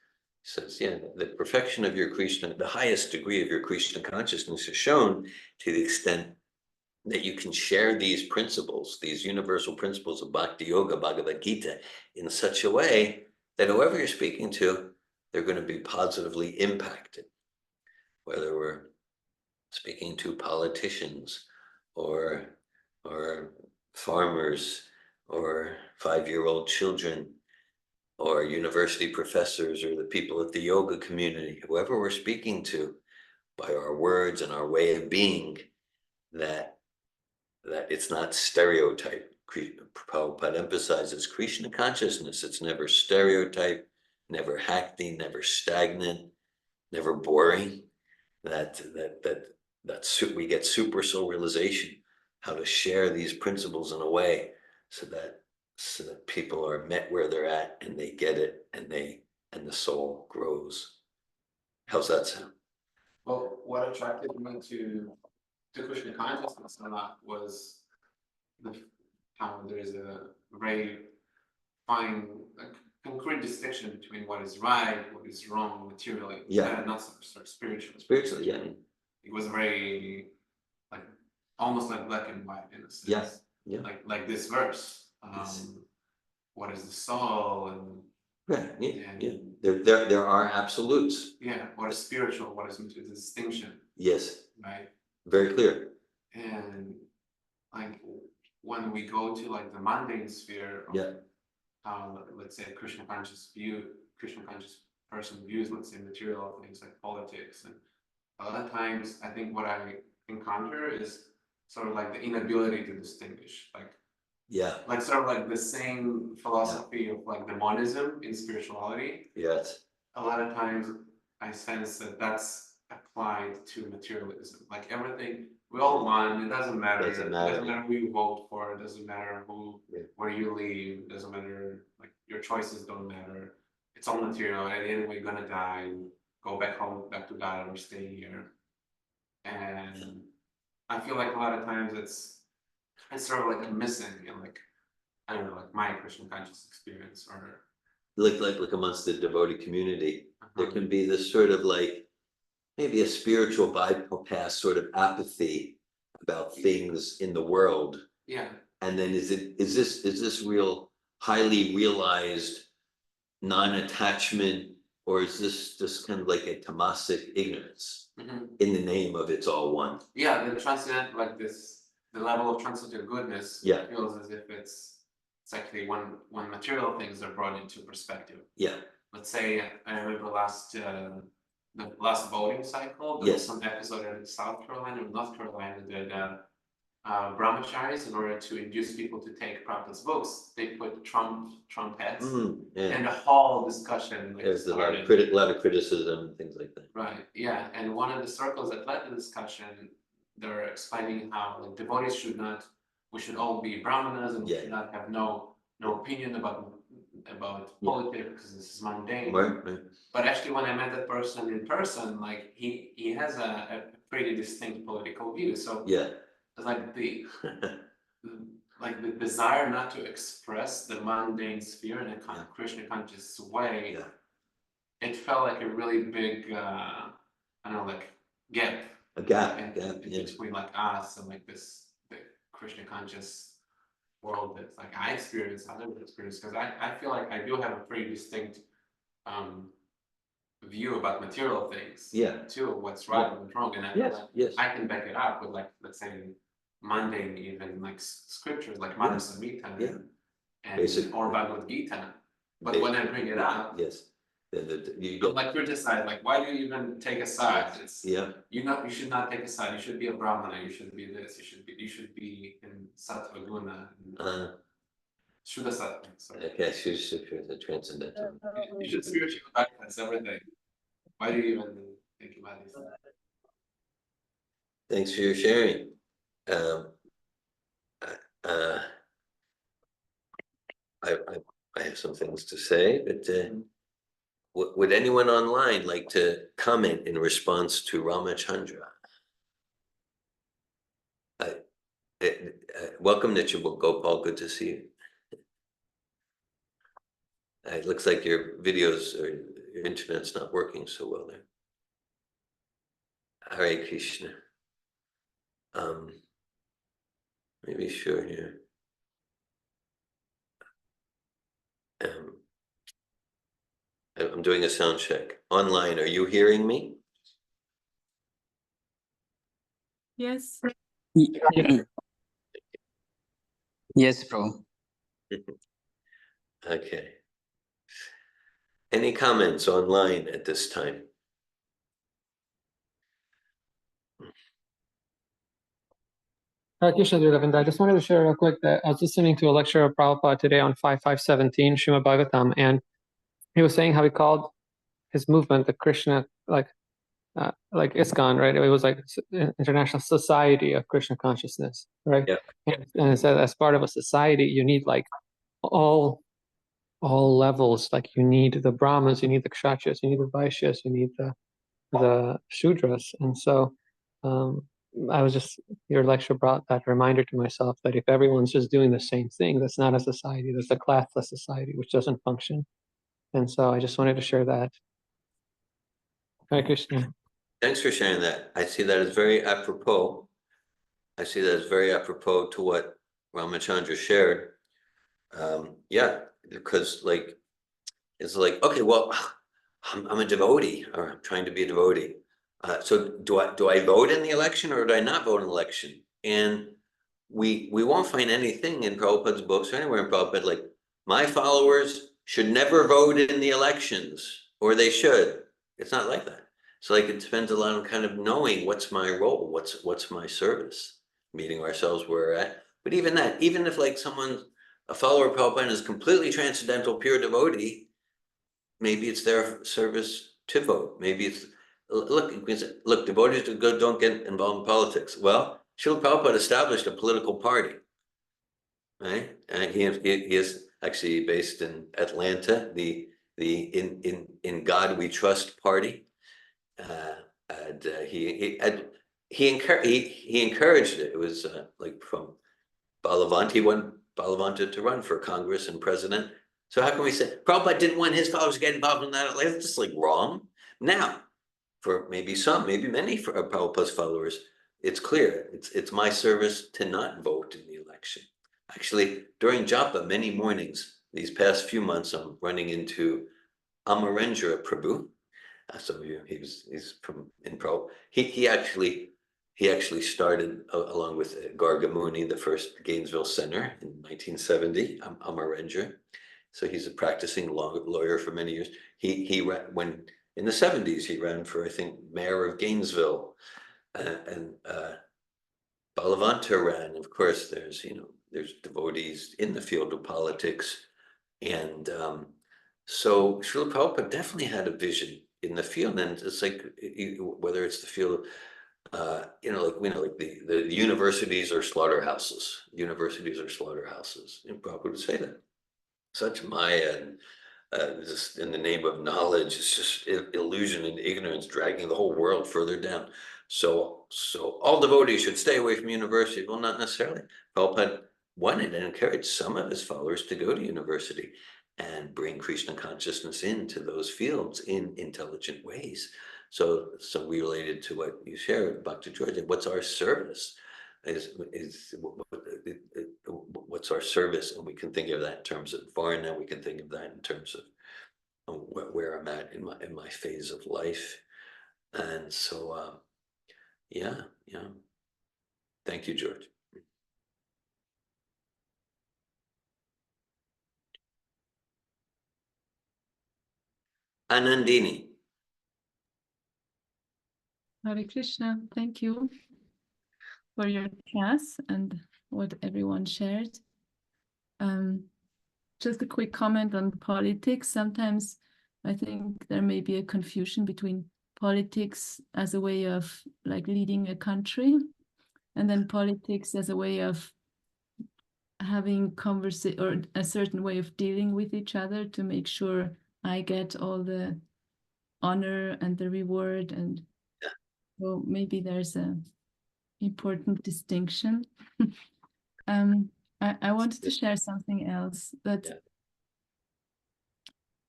the perfection of your Krishna, the highest degree of your Krishna consciousness is shown to the extent that you can share these principles, these universal principles of Bhakti Yoga, Bhagavad Gita, in such a way that whoever you're speaking to, they're going to be positively impacted. Whether we're speaking to politicians or farmers or 5-year-old children or university professors or the people at the yoga community, whoever we're speaking to, by our words and our way of being, that it's not stereotype. Prabhupada emphasizes Krishna consciousness. It's never stereotype, never hackney, never stagnant, never boring. We get super soul realization, how to share these principles in a way so that people are met where they're at and they get it and the soul grows. How's that sound? Well, what attracted me to Krishna consciousness a lot was how there's a very fine, like, concrete distinction between what is right, what is wrong materially, not sort of spiritually. Spiritually, yeah. It was very, like, almost like black and white in a sense. Yeah, yeah. Like this verse. Yes. What is the soul and yeah. There are absolutes. yeah, what is spiritual, what is material, the distinction. Yes. Right. Very clear. And like when we go to like the mundane sphere of how, let's say, Krishna conscious person views, let's say, material things like politics, and a lot of times I think what I encounter is sort of like the inability to distinguish, like sort of like the same philosophy of like the monism in spirituality. Yes. A lot of times I sense that that's applied to materialism. Like everything, we all one, it doesn't matter. It doesn't matter who you vote for, it doesn't matter where you live, it doesn't matter, like your choices don't matter. It's all material. At the end we're gonna die, go back home, back to God, or stay here. And I feel like a lot of times it's sort of like a missing in, like, I don't know, like my Christian conscious experience, or like amongst the devotee community, there can be this sort of like maybe a spiritual bypass sort of apathy about things in the world. Yeah. And then is this real highly realized non-attachment, or is this just kind of like a tamasic ignorance in the name of it's all one? Yeah, the transcendent, like this, the level of transcendental goodness feels as if it's actually when material things are brought into perspective. Yeah. Let's say I remember the last voting cycle, there was some episode in South Carolina or North Carolina that brahmacharis, in order to induce people to take Prabhupada's books, they put Trump heads, and the whole discussion. Like, there's a lot of criticism and things like that. Right. Yeah, and one of the circles that led the discussion, they're explaining how like devotees we should all be brahmanas, and we should not have no opinion about politics because this is mundane. Right. But actually, when I met that person in person, like he has a pretty distinct political view. So it's like the desire not to express the mundane sphere in a kind of Krishna conscious way. Yeah. It felt like a really big, I don't know, like gap. A gap Between like us and like the Krishna conscious world that like I experience, others experience, because I feel like I do have a pretty distinct view about material things. Too, what's right and what's wrong, and I feel like I can back it up with, like, let's say mundane, even like scriptures like Manu Samhita and or Bhagavad Gita. But when I bring it up, I'm like criticize, like, why do you even take a side? It's you should not take a side. You should be a brahmana. You should be this. You should be in sattva guna. Shuddha sattva. Okay, Shuddha transcendental. You should spiritually bypass everything. Why do you even think about these things? Thanks for your sharing. I have some things to say, but would anyone online like to comment in response to Ramachandra? Welcome, Nitya Gopal. Good to see you. It looks like your videos or your internet's not working so well there. Hare Krishna. be sure here. I'm doing a sound check. Online, are you hearing me? Yes. Yes, bro. Okay. Any comments online at this time? Krishna Govinda, I just wanted to share real quick that I was listening to a lecture of Prabhupada today on 5517 Srimad Bhagavatam, and he was saying how he called his movement the Krishna, like ISKCON, right? It was like International Society of Krishna Consciousness, right? Yeah. And it said as part of a society, you need like all levels. Like you need the Brahmins, you need the Kshatriyas, you need the Vaishyas, you need the Shudras, and so. I was just, your lecture brought that reminder to myself that if everyone's just doing the same thing, that's not a society, that's a classless society, which doesn't function. And so I just wanted to share that. Hare Krishna. Thanks for sharing that. I see that as very apropos. I see that as very apropos to what Ramachandra shared. Yeah, because like, it's like, okay, well, I'm a devotee, or I'm trying to be a devotee. So do I vote in the election or do I not vote in the election? And we won't find anything in Prabhupada's books or anywhere in Prabhupada like, my followers should never vote in the elections, or they should. It's not like that. So like it depends a lot on kind of knowing what's my role, what's my service, meeting ourselves where we're at. But even that, even if like someone, a follower of Prabhupada is completely transcendental, pure devotee, maybe it's their service to vote. Maybe it's, look, devotees don't get involved in politics. Well, Srila Prabhupada established a political party, right? And he is actually based in Atlanta, the in God We Trust party. And he encouraged it. It was like from Balavant. He wanted Balavanta to run for Congress and president. So how can we say Prabhupada didn't want his followers to get involved in that? It's just like wrong. Now, for maybe some, maybe many for Prabhupada's followers, it's clear. It's my service to not vote in the election. Actually, during japa, many mornings, these past few months, I'm running into Amarendra Prabhu. Some of you, he's from in Pro. He actually started along with Gargamuni, the first Gainesville Center in 1970. Amarendra, so he's a practicing lawyer for many years. He ran when in the 70s. He ran for, I think, mayor of Gainesville, and Balavanta ran. Of course, there's devotees in the field of politics, and so Srila Prabhupada definitely had a vision in the field, and it's like whether it's the field, like the universities or slaughterhouses. Universities or slaughterhouses, and Prabhupada would say that. Such Maya and just in the name of knowledge, it's just illusion and ignorance dragging the whole world further down. So all devotees should stay away from university. Well, not necessarily. Prabhupada wanted and encouraged some of his followers to go to university and bring Krishna consciousness into those fields in intelligent ways. So we related to what you shared, Bhakti Georgia. What's our service? What's our service? And we can think of that in terms of Varna. We can think of that in terms of where I'm at in my phase of life. And so, yeah. Thank you, George. Anandini. Hare Krishna. Thank you for your class and what everyone shared. Just a quick comment on politics. Sometimes I think there may be a confusion between politics as a way of like leading a country, and then politics as a way of having conversation or a certain way of dealing with each other to make sure I get all the honor and the reward. And so maybe there's a important distinction. I wanted to share something else that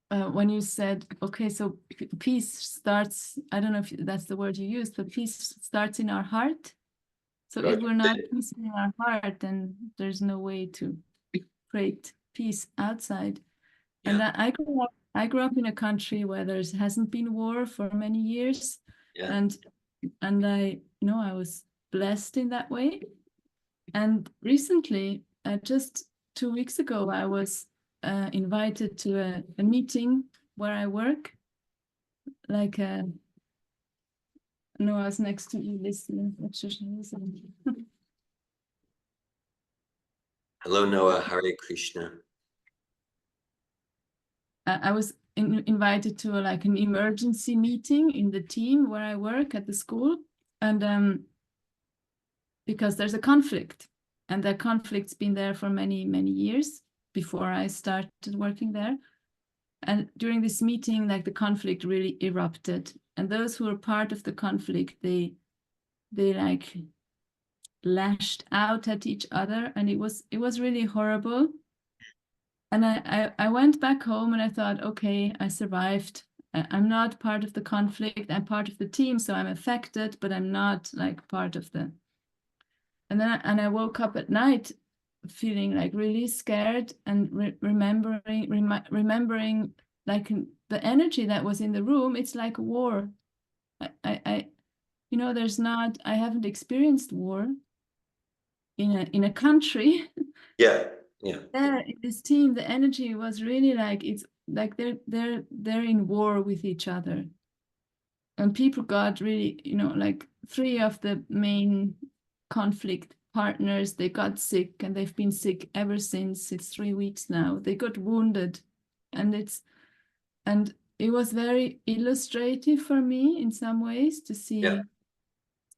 when you said, okay, so peace starts, I don't know if that's the word you used, but peace starts in our heart. So Right. if we're not peaceful in our heart, then there's no way to create peace outside. And Yeah. I grew up in a country where there hasn't been war for many years. Yeah. And I, I was blessed in that way. And recently, just 2 weeks ago, I was invited to a meeting where I work. Like, no, I was next to you listening. Hello, Noah. Hare Krishna. I was invited to like an emergency meeting in the team where I work at the school, and because there's a conflict, and that conflict's been there for many years before I started working there. And during this meeting, like the conflict really erupted, and those who were part of the conflict, they like lashed out at each other, and it was really horrible. And I went back home and I thought, okay, I survived. I'm not part of the conflict. I'm part of the team, so I'm affected, but I'm not like part of the. And then I woke up at night feeling like really scared and remembering like the energy that was in the room. It's like a war. I there's not. I haven't experienced war in a country. Yeah. Yeah. There in this team, the energy was really like it's like they're in war with each other, and people got really, like 3 of the main conflict partners, they got sick, and they've been sick ever since. It's 3 weeks now. They got wounded, and it was very illustrative for me in some ways to see,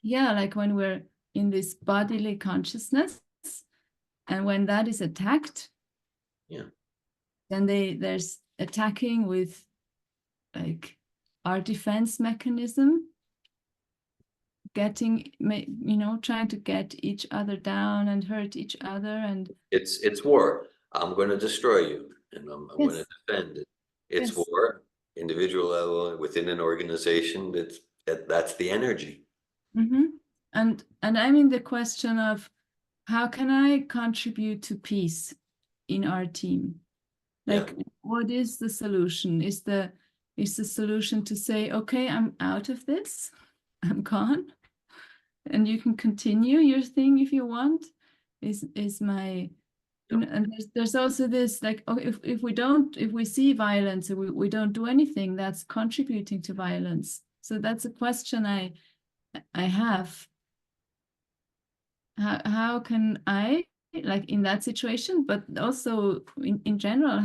like when we're in this bodily consciousness, and when that is attacked, then there's attacking with like our defense mechanism, trying to get each other down and hurt each other, and It's war. I'm going to destroy you, and I'm going to defend it. It's Yes. war, individual level within an organization. That's the energy. And I'm in the question of how can I contribute to peace in our team? Like, what is the solution? Is the solution to say, okay, I'm out of this, I'm gone, and you can continue your thing if you want? Is my and there's also this like, oh, if we see violence and we don't do anything, that's contributing to violence. So that's a question I have. How can I, like in that situation, but also in general,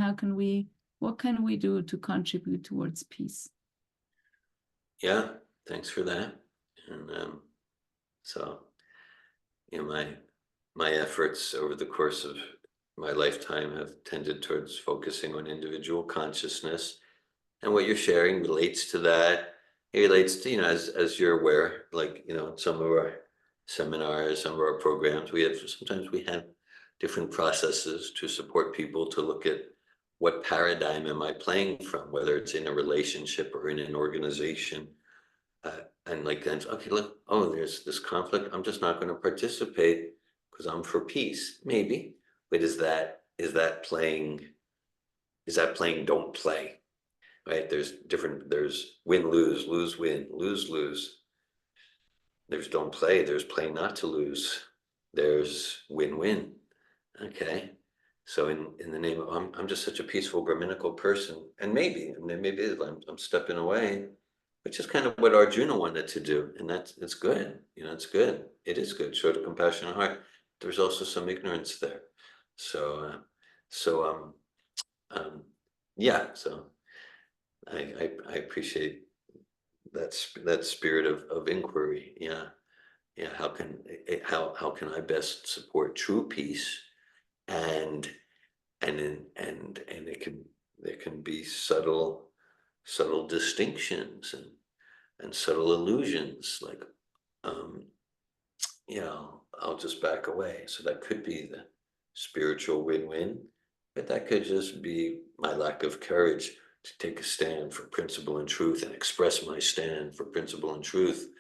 what can we do to contribute towards peace? Yeah, thanks for that. And so, my efforts over the course of my lifetime have tended towards focusing on individual consciousness, and what you're sharing relates to that. It relates to, as you're aware, like, some of our seminars, some of our programs, sometimes we have different processes to support people to look at what paradigm am I playing from, whether it's in a relationship or in an organization. And like then, okay, look, there's this conflict. I'm just not going to participate because I'm for peace. Maybe, but is that playing don't play, right? There's win, lose, win, lose, lose. There's don't play, there's play not to lose. There's win-win. Okay. So in the name of, I'm just such a peaceful Brahminical person, and maybe I'm stepping away, which is kind of what Arjuna wanted to do, and it's good. It's good. It is good. Show the compassionate heart. There's also some ignorance there. So yeah. So I appreciate that spirit of inquiry. Yeah. How can I best support true peace, and there can be subtle distinctions and subtle illusions, like I'll just back away. So that could be the spiritual win-win, but that could just be my lack of courage to take a stand for principle and truth and express my stand for principle and truth.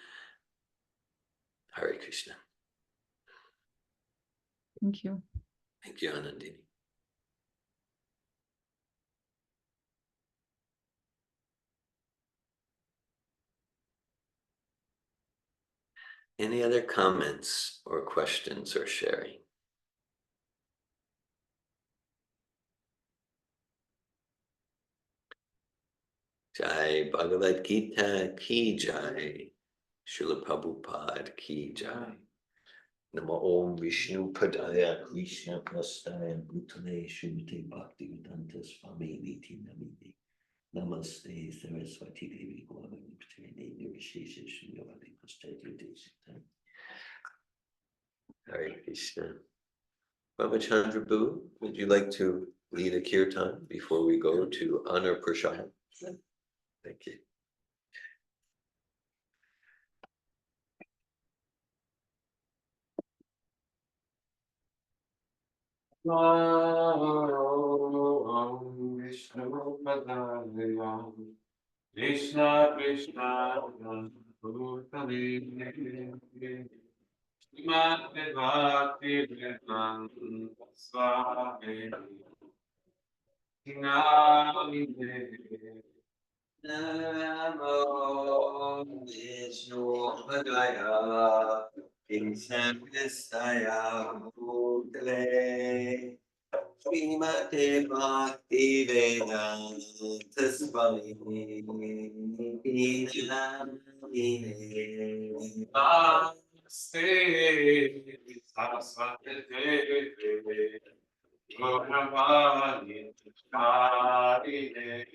Hare Krishna. Thank you. Thank you, Anandini. Any other comments or questions or sharing? Jai Bhagavad Gita ki jai. Srila Prabhupada ki jai. Namo Om Vishnu Padaya Krishna Prastaya Bhutale Srimate Bhaktivedanta Swami Niti Namini. Namaste Saraswati Devi Gauravani Pratine Nirvishesha Srimavati Pastati Desita. Hare Krishna. Ramachandra Bu, would you like to lead a kirtan before we go to honor Prashad? Thank you. Om Vishnu Padaya Krishna Krishna Bhutale Srimate Bhakti Vedanta Swami Namine Namo Vishnu Padaya Krishna Krishna Bhutale Srimate Bhakti Vedanta Swami Namine Namaste Saraswati Devi Gauravani Pratine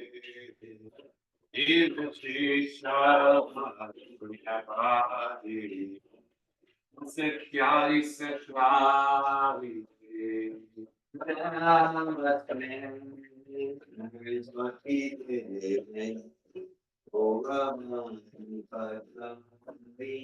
Nirvishesha Srimati Sakyari Sattvari Namaste Saraswati Devi Gauravani Pratine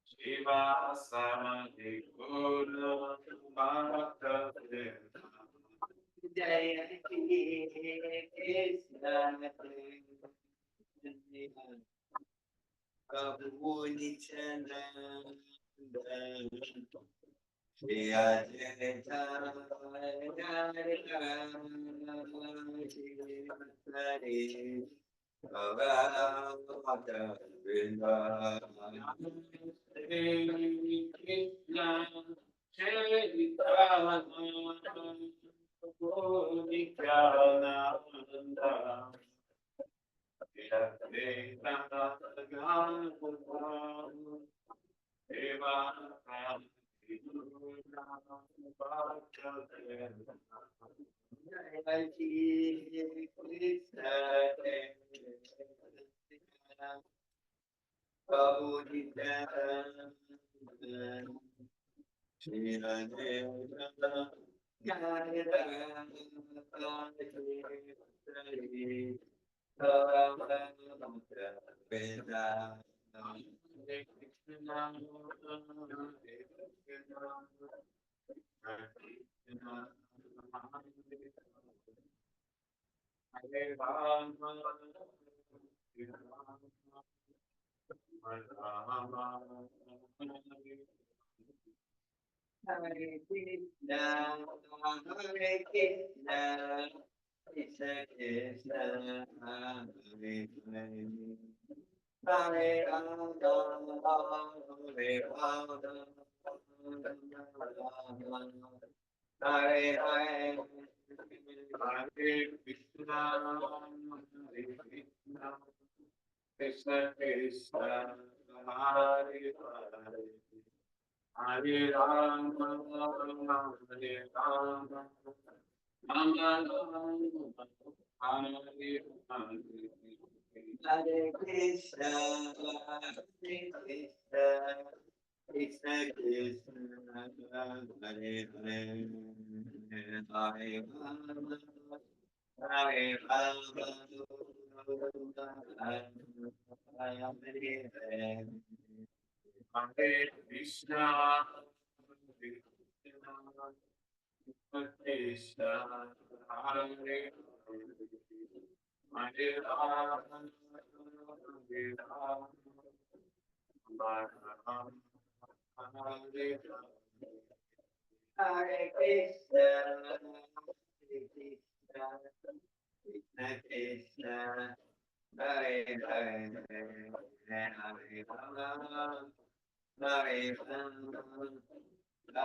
Shiva Samadhi Guru Bhakta Jaya Krishna Prabhu Nityananda Shri Advaita Gadadara Bhagavata Vrinda Shri Krishna Chaitanya Prabhu Nityananda Shri Advaita Gadadara Deva Hare Krishna, Hare Krishna, Krishna Krishna, Hare Hare, Hare Rama, Hare Rama, Hare Hare, Hare Krishna, Hare Krishna, Krishna Krishna, Hare Hare. Hare Rama, Hare Rama, Rama Rama, Hare Hare. Hare Krishna, Hare Krishna, Krishna Krishna, Hare Hare. Krishna, Krishna, Hare Hare Rama, Hare Rama, Hare Krishna, Krishna, Krishna, Hare Hare, Hare Rama, Hare Rama, Rama Rama, Hare Hare, Hare Krishna, Hare Krishna, Krishna Krishna, Hare Hare, Hare Rama, Hare Rama, Rama Rama, Hare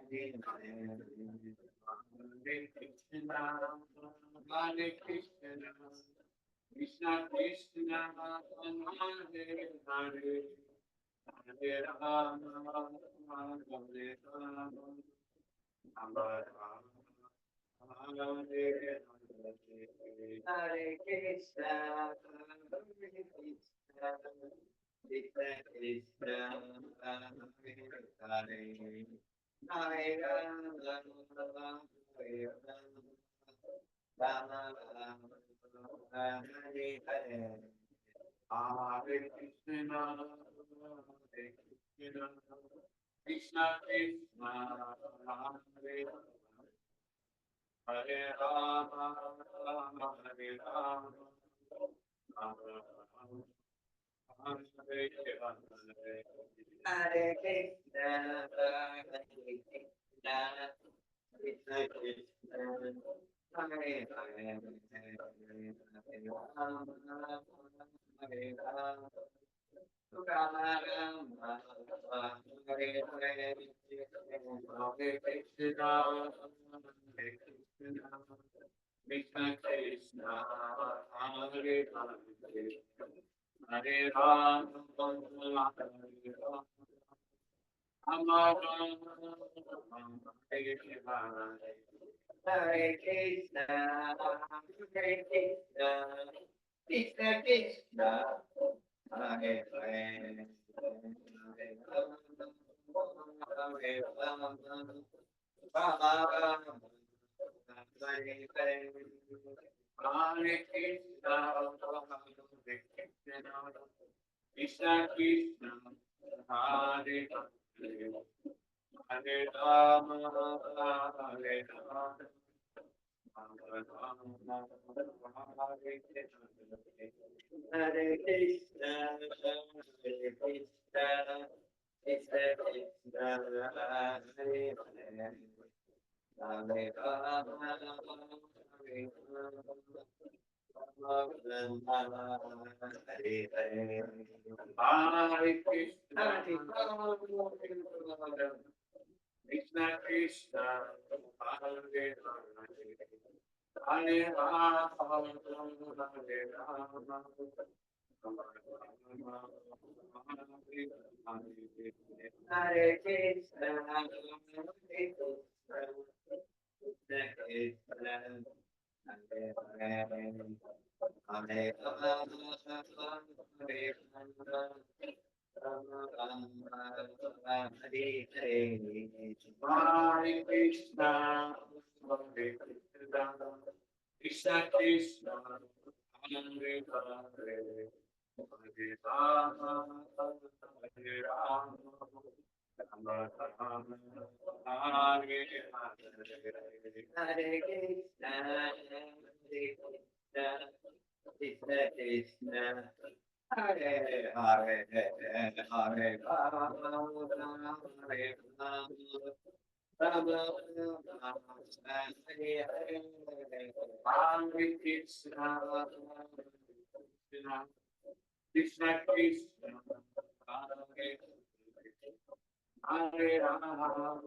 Hare, Hare Krishna, Hare Krishna, Krishna Krishna, Hare Hare, Hare Rama, Hare Rama, Rama Rama, Hare Hare, Hare Krishna, Hare Krishna, Krishna Krishna, Hare Hare, Hare Rama, Hare Rama, Rama Rama, Hare Hare, Hare Krishna, Hare Krishna, Krishna Krishna, Hare Hare, Hare Rama, Hare Rama, Rama Rama, Hare Hare, Hare Krishna, Hare Krishna, Krishna Krishna, Hare Hare, Hare Rama, Hare Rama, Hare Krishna, Hare Krishna, Krishna Krishna, Hare Hare, Hare Rama, Hare Rama, Rama Rama, Hare Hare, Hare Krishna, Hare Krishna, Krishna Krishna, Hare Hare, Hare Rama, Hare Rama, Rama Rama, Hare Hare, Hare Krishna, Hare Krishna, Krishna Krishna, Hare Hare, Hare Rama, Hare Rama, Hare Hare, Hare Krishna, Krishna Krishna, Hare Hare, Hare Rama, Hare Rama, Hare Krishna, Hare Krishna, Krishna Krishna, Hare Hare, Hare Rama, Hare Rama, Rama Rama, Hare Hare, Hare Krishna, Hare Krishna, Krishna Krishna, Hare Hare, Hare Rama, Hare Rama, Rama Rama, Hare Hare, Hare Krishna, Hare Krishna, Krishna Krishna, Hare Hare, Hare Rama, Hare Rama, Rama Rama, Hare Hare, Hare Krishna, Krishna Krishna Krishna, Hare Hare Rama,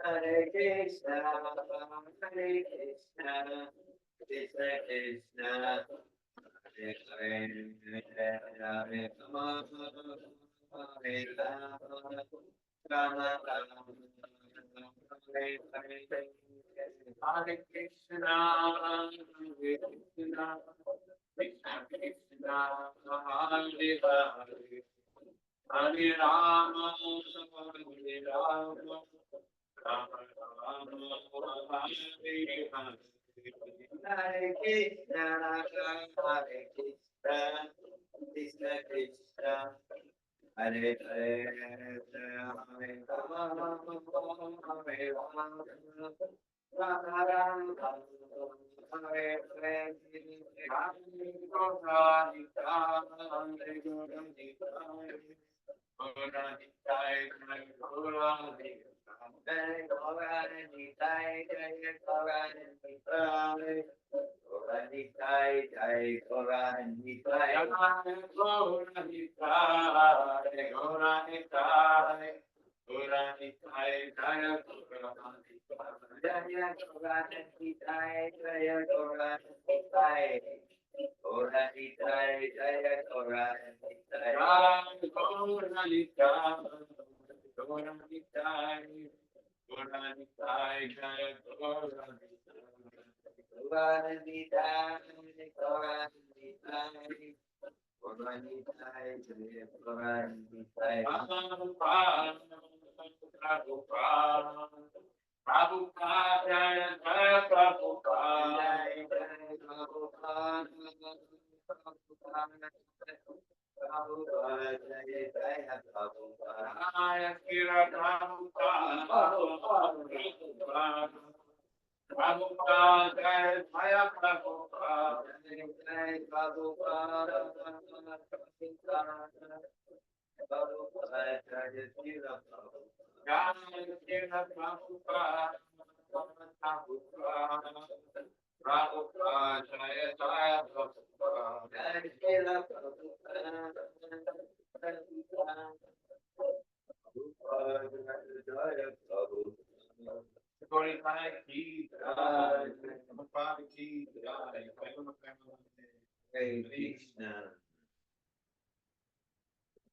Hare Hare Krishna, Hare Krishna, Krishna Krishna, Hare Hare, Hare Rama, Hare Rama, Rama Rama, Hare Hare, Hare Krishna, Hare Krishna, Krishna Krishna Hare Hare Hare Rama Hare Rama Rama Rama Hare Hare Hare Krishna Krishna Krishna Hare Hare Hare Rama Hare Rama Rama Rama Hare Hare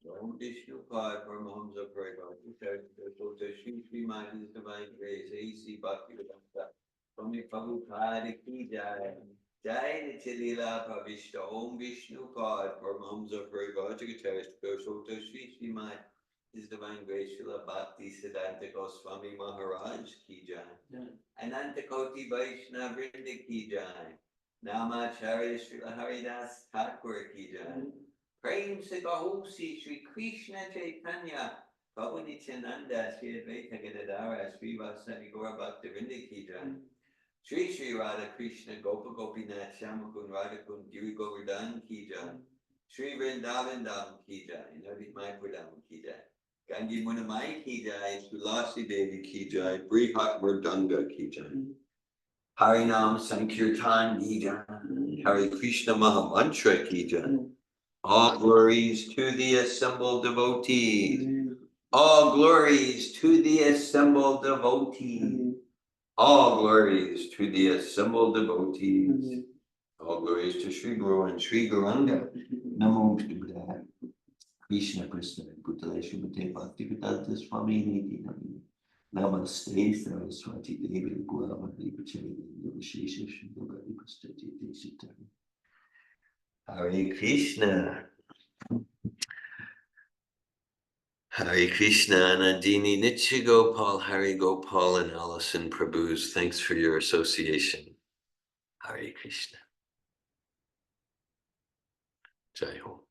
Om Vishnu Pai Paramahamsa Prabhupada Shri Srimad His Divine Grace A.C. Bhaktivedanta Swami Prabhupada Ki Jai Jai Nityalila Pravishta Om Vishnu Pai Paramahamsa Prabhupada Shri Srimad His Divine Grace Srila Bhakti Siddhanta Goswami Maharaj Ki Jai Ananta Koti Vaishnava Vrinda Ki Jai Namacharya Srila Haridas Thakur Ki Jai Prem se Gahosi Shri Krishna Chaitanya Prabhu Nityananda Shri Advaita Gadadara Shri Vasari Gaura Bhaktivinoda Ki Jai Shri Shri Radha Krishna Gopa Gopinath Shamakun Radhakun Giri Govardhan Ki Jai Shri Vrindavan Dham Ki Jai Nadi Mayapur Dham Ki Jai Gangi Munamai Ki Jai Tulasi Devi Ki Jai Brihat Murdanga Ki Jai Harinam Sankirtan Ki Jai Hare Krishna Mahamantra Ki Jai All glories to the assembled devotees. All glories to the assembled devotees. All glories to the assembled devotees. All glories to Sri Guru and Sri Gauranga. Namo Buddhaya. Krishna Krishna Bhutale Srimate Bhaktivedanta Swami Niti Nami. Namaste Saraswati Devi Guravati Pachari Vishesha Shindogari Pastati Desitari. Hare Krishna. Hare Krishna, Nandini, Nitya Gopal, Hari Gopal, and Allison Prabhus. Thanks for your association. Hare Krishna. Jai Ho.